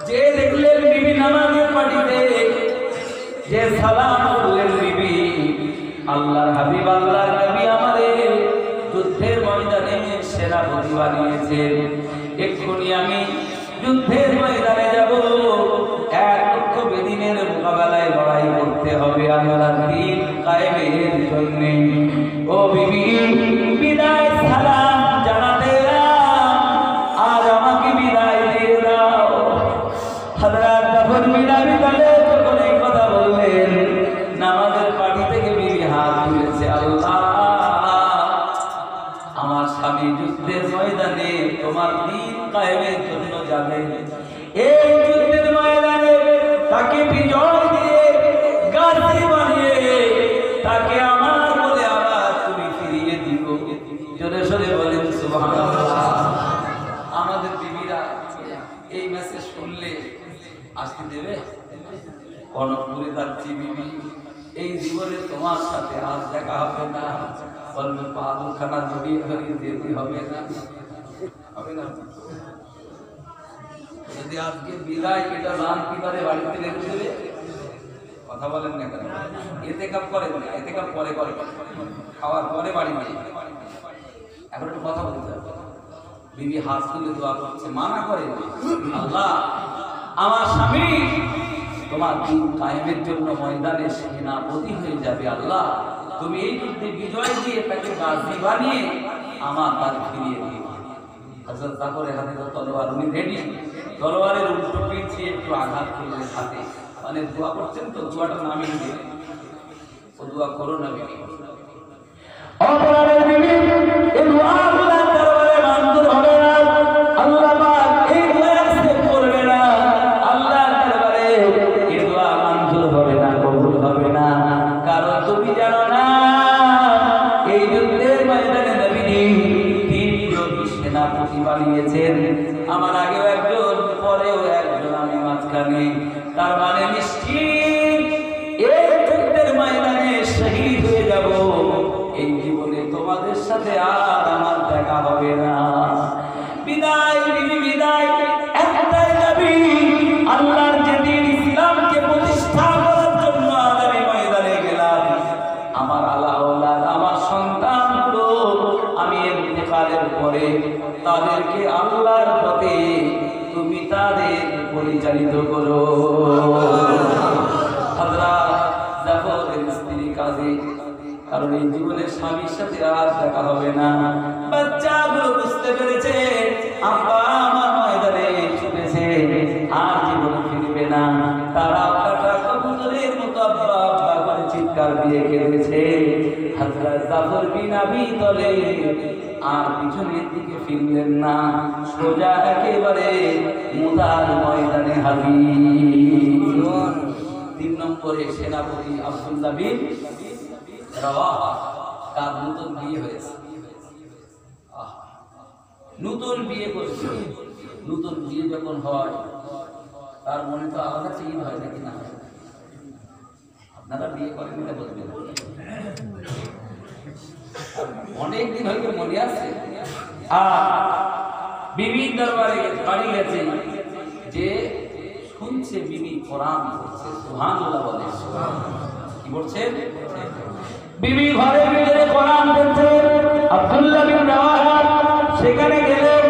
যে দেখলেন বিবি নামাজের পাটিতে, যে সালাম করলেন বিবি, আল্লাহর হাবিব আল্লাহর নবী আমাদের যুদ্ধের ময়দানে সেনাপতি বানিয়েছেন, এক্ষুনি আমি যুদ্ধের ময়দানে যাব, 1 লক্ষ বেদিনের মোকাবেলায় লড়াই করতে হবে আল্লাহর দ্বীন কায়েমের জন্য। ও বিবি, বিদায় সালাম জানাতে আর আমাকে বিদায় দিয়ে দাও। হযরত জাফর বিন আবি তালেব যখন এই কথা বললেন, নামাজের পাটি থেকে বিবি হাত তুলেছে, আল্লাহ আমার স্বামী যুদ্ধের ময়দানে তোমার দ্বীন কায়েমের জন্য যাবে, এই যুদ্ধের ময়দানে তাকে বিজয় দিয়ে গাজী বানিয়ে তাকে আমার বলে আবার তুমি ফিরিয়ে দিও। জোরে সোরে বলেন সুবহানাল্লাহ। আমাদের বিবিরা এই মেসেজ শুনলে আসতে দেবে? কনকপুরে যাচ্ছি বিবি, এই জীবনে তোমার সাথে আর দেখা হবে না, বলবে পাগলখানা জড়িয়ে ধরিয়ে যেতে হবে না, হবে না? যদি আজকে বিদায় এটা রান কিবারে বাড়িতে রেখে দেবে, কথা বলেন না কেন? এতে কাপ করে না, এতে কাপ পরে করে, খাওয়ার পরে বাড়ি বাড়ি। এখন একটু কথা বলতে হবে। বিবি হাত তুলে দোয়া করছে, মানা করে না, আল্লাহ আমার স্বামী তোমার দ্বীন কায়েমের জন্য ময়দানে সেনাপতি হয়ে যাবে, আল্লাহ তুমি এই যুদ্ধে বিজয় দিয়ে তাকে গাজী বানিয়ে আমার বাড়ি ফিরিয়ে দিও। হযরত জাফরের হাতে তলোয়ার, উনি রেডি, তলোয়ারের উল্টো পিছিয়ে একটু আঘাত করলেন হাতে, মানে দোয়া করছেন তো, দোয়াটা নামিয়ে দিয়ে ও দোয়া করো না বিবি, অপরাধের বিবি, এই দোয়া আল্লাহর দরবারে মঞ্জুর হবে না, আল্লাহ পাক এই দোয়া অ্যাকসেপ্ট করবে না, আল্লাহর দরবারে এই দোয়া মঞ্জুর হবে না, কবুল হবে না। কারণ তুমি জানো না এই যুদ্ধের ময়দানে নবীজি তিনজন সেনাপতি বানিয়েছেন, আমার আগেও একজন, পরেও একজন, আমি মাঝখানে। তার মানে নিশ্চিত এই যুদ্ধের ময়দানে শহীদ হয়ে যাব, এই জীবনে তোমাদের সাথে আর আমার দেখা হবে না। বিদায় বিবি বিদায়, একটাই নবী, আল্লাহর যে দ্বীন ইসলামকে প্রতিষ্ঠা করার জন্য আগামী ময়দানে গেলাম, আমার আল্লাহ আমার সন্তানগুলো আমি ইন্তেকালের পরে তাদেরকে আল্লাহর পথে তুমি তাদের পরিচালিত করো। হযরত জাফরের স্ত্রী কাজী, কারণ এই জীবনে স্বামীর সাথে আর দেখা হবে না, বাচ্চাগুলো বুঝতে পেরেছে আব্বা আমার ময়দানে ছুটেছে, আর জীবনে ফিরবে না, তারা কাটা কবুতরের মতো আব্বা আব্বা করে চিৎকার দিয়ে কেঁদেছে। হযরত জাফর বিন আবি তালেব আর পিছনের দিকে ফিরলেন না, সোজা একেবারে মুতার ময়দানে হাজির। 3 নম্বরে সেনাপতি আব্দুল্লাহ বিন রাওয়াহা, তার নতুন বিয়ে হয়েছে, নতুন বিয়ে করেছে। নতুন বিয়ে যখন হয় তার মনে তো আলাদা চিন্তা হয় নাকি না? আপনারা বিয়ে করেন এটা বলবেন, অনেকদিন হয়তো মনে আছে। বিবির দরবারে বাড়ি গেছে, যে শুনছে বিবি কোরআন পড়ছে, সুবহানাল্লাহ বলে, কি বলছে? বিবি ঘরের ভিতরে কোরআন পড়ছে। আব্দুল্লাহ বিন রাওয়াহা সেখানে গেলেন,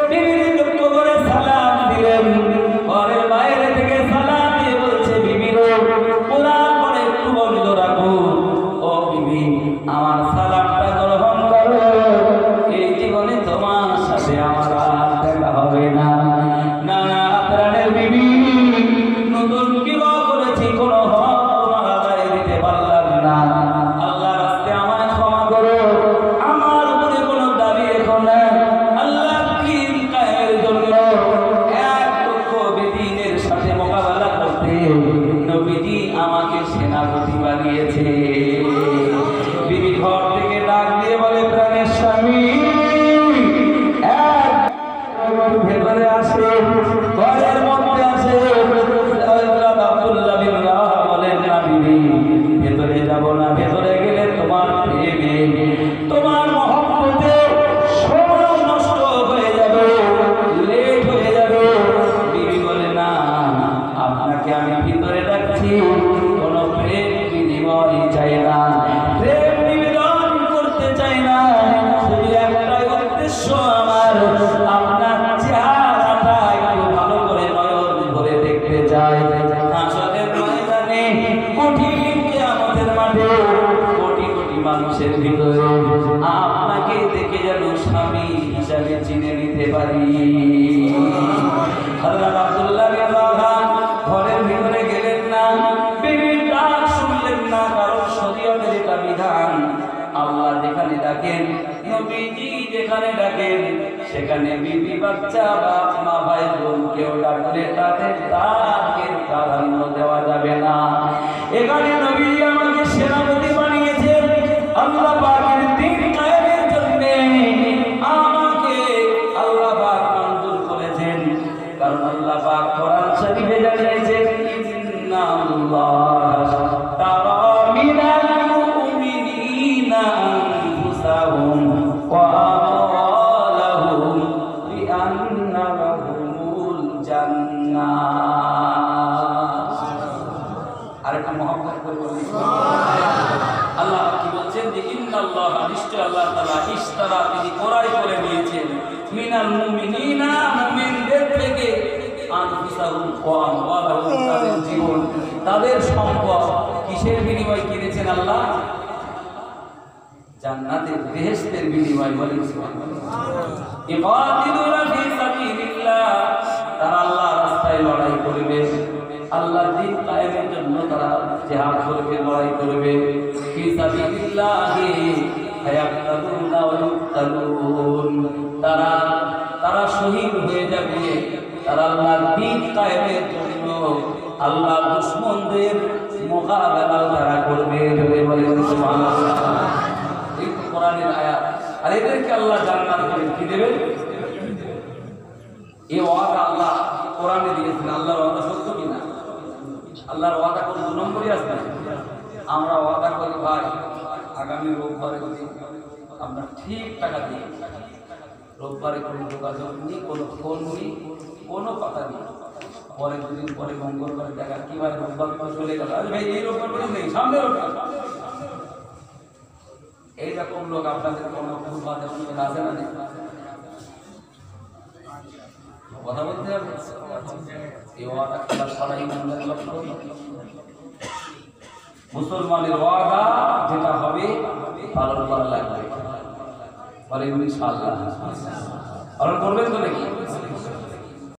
বিবির লক্ষ্য করে সালাম দিলেন, ঘরের বাইরে থেকে সালাম দিয়ে বলছে, বিবি কোরআন পড়ে একটু বন্ধ রাখো, ও বিবি আমার সালামটা গ্রহণ করো, এই জীবনে তোমার সাথে আমার আর দেখা হবে না। না প্রাণের বিবি, নতুন বিবাহ করেছি, কোনো হক তোমার আদায় দিতে পারলাম না, আল্লাহ রাস্তে আমায় ক্ষমা করো, আমার উপরে কোনো দাবি এখন না, আল্লাহ দ্বীন কায়েমের জন্য 1 লক্ষ বেদিনের সাথে মোকাবেলা করতে নবীজি আমাকে সেনাপতি বানিয়েছে। বিবি ঘর থেকে ডাক দিয়ে বলে, প্রাণের স্বামী ভেতরে আসে, ঘরের মধ্যে আসে। আব্দুল্লাহ বিন রাওয়াহা বলেন, না বিবি ভেতরে যাব না, ভেতরে গেলে তোমার প্রেমে তোমার মহব্বতে সময় নষ্ট হয়ে যাবে, পারি। হযরত আব্দুল্লাহ বিন রাওহা ঘরের ভিতরে গেলেন না, বিবির ডাক শুনলেন না, কারণ শরীয়তের এটা বিধান। আল্লাহ যেখানে ডাকেন, নবীজি যেখানে ডাকেন, সেখানে বিবি বাচ্চা বা মা ভাই বোন কেউ ডাকলে তাদের ডাকের প্রাধান্য দেওয়া যাবে না। এখানে নবী আমাকে সেনাপতি বানিয়েছেন, আল্লাহ পাকের দ্বীন কায়েমের জন্য আমাকে আল্লাহ পাক মঞ্জুর করেছেন। কারণ আল্লাহ পাক কোরআন শরীফে জানিয়েছেন, ইন্নাল্লাহ তারা মিনাল মুমিনিনা আনফুসাহুম ওয়া আমওয়ালাহুম বিআন্না লাহুমুল জান্নাহ। আরেকটা মহব্বত করে বলি, আল্লাহ কি বলছেন যে ইন্নাল্লাহ, নিশ্চয় আল্লাহ তাআলা ইশতারা, তিনি ক্রয় করে নিয়েছেন, মিনাল মুমিনিনা, মুমিনদের থেকে, আনফুসাহুম ওয়া আমওয়ালাহুম, তাদের জীবন তাদের সম্পদ কিসের বিনিময়ে কিনেছেন আল্লাহ? জান্নাতের বেহেশতের বিনিময়ে। বলেন সুবহানাল্লাহ। ইকাতিলুনা ফি সাবিলিল্লাহ, তারা আল্লাহর রাস্তায় লড়াই করবে, আল্লাহর দ্বীন কায়েমের জন্য তারা জিহাদ করবে, লড়াই করবে। ফি সাবিলিল্লাহি ফায়াকতুলুনা ওয়া ইউকতালুন, তারা শহীদ হয়ে যাবে। তারা আল্লাহর দ্বীন কায়েমের জন্য আল্লাহর দুশমনদের মোকাবেলা তারা করবে। বলেন সুবহানাল্লাহ। এই কোরআনের আয়াত। আর এদেরকে আল্লাহ জান্নাত কি দেবেন? এই ওয়াদা আল্লাহ কোরআনে দিয়েছেন। আল্লাহর ওয়াদা সত্য কিনা? আল্লাহর ওয়াদা কোন 2 নম্বরই আছে? আমরা ওয়াদা করি ভাই আগামী রোববারে যদি আমরা ঠিক টাকা দিই, রোববারে কোনো যোগাযোগ নেই, কোনো ফোন নেই, কোনো কথা নেই, পরে 2 দিন পরে মঙ্গলবারে দেখা, কি ভাই রোববার তো চলে গেল, আরে ভাই এই রোববার বলে নেই, সামনে রোববার। এইরকম লোক আপনাদের কোনো পূর্বাদে আছে না? কথা বলতে হবে। এই ওয়াদা খেলা ছাড়াই মুসলমানের ওয়াদা যেটা হবে পালন করা লাগবে। বলেন ইনশাআল্লাহ। পালন করবেন তো নাকি?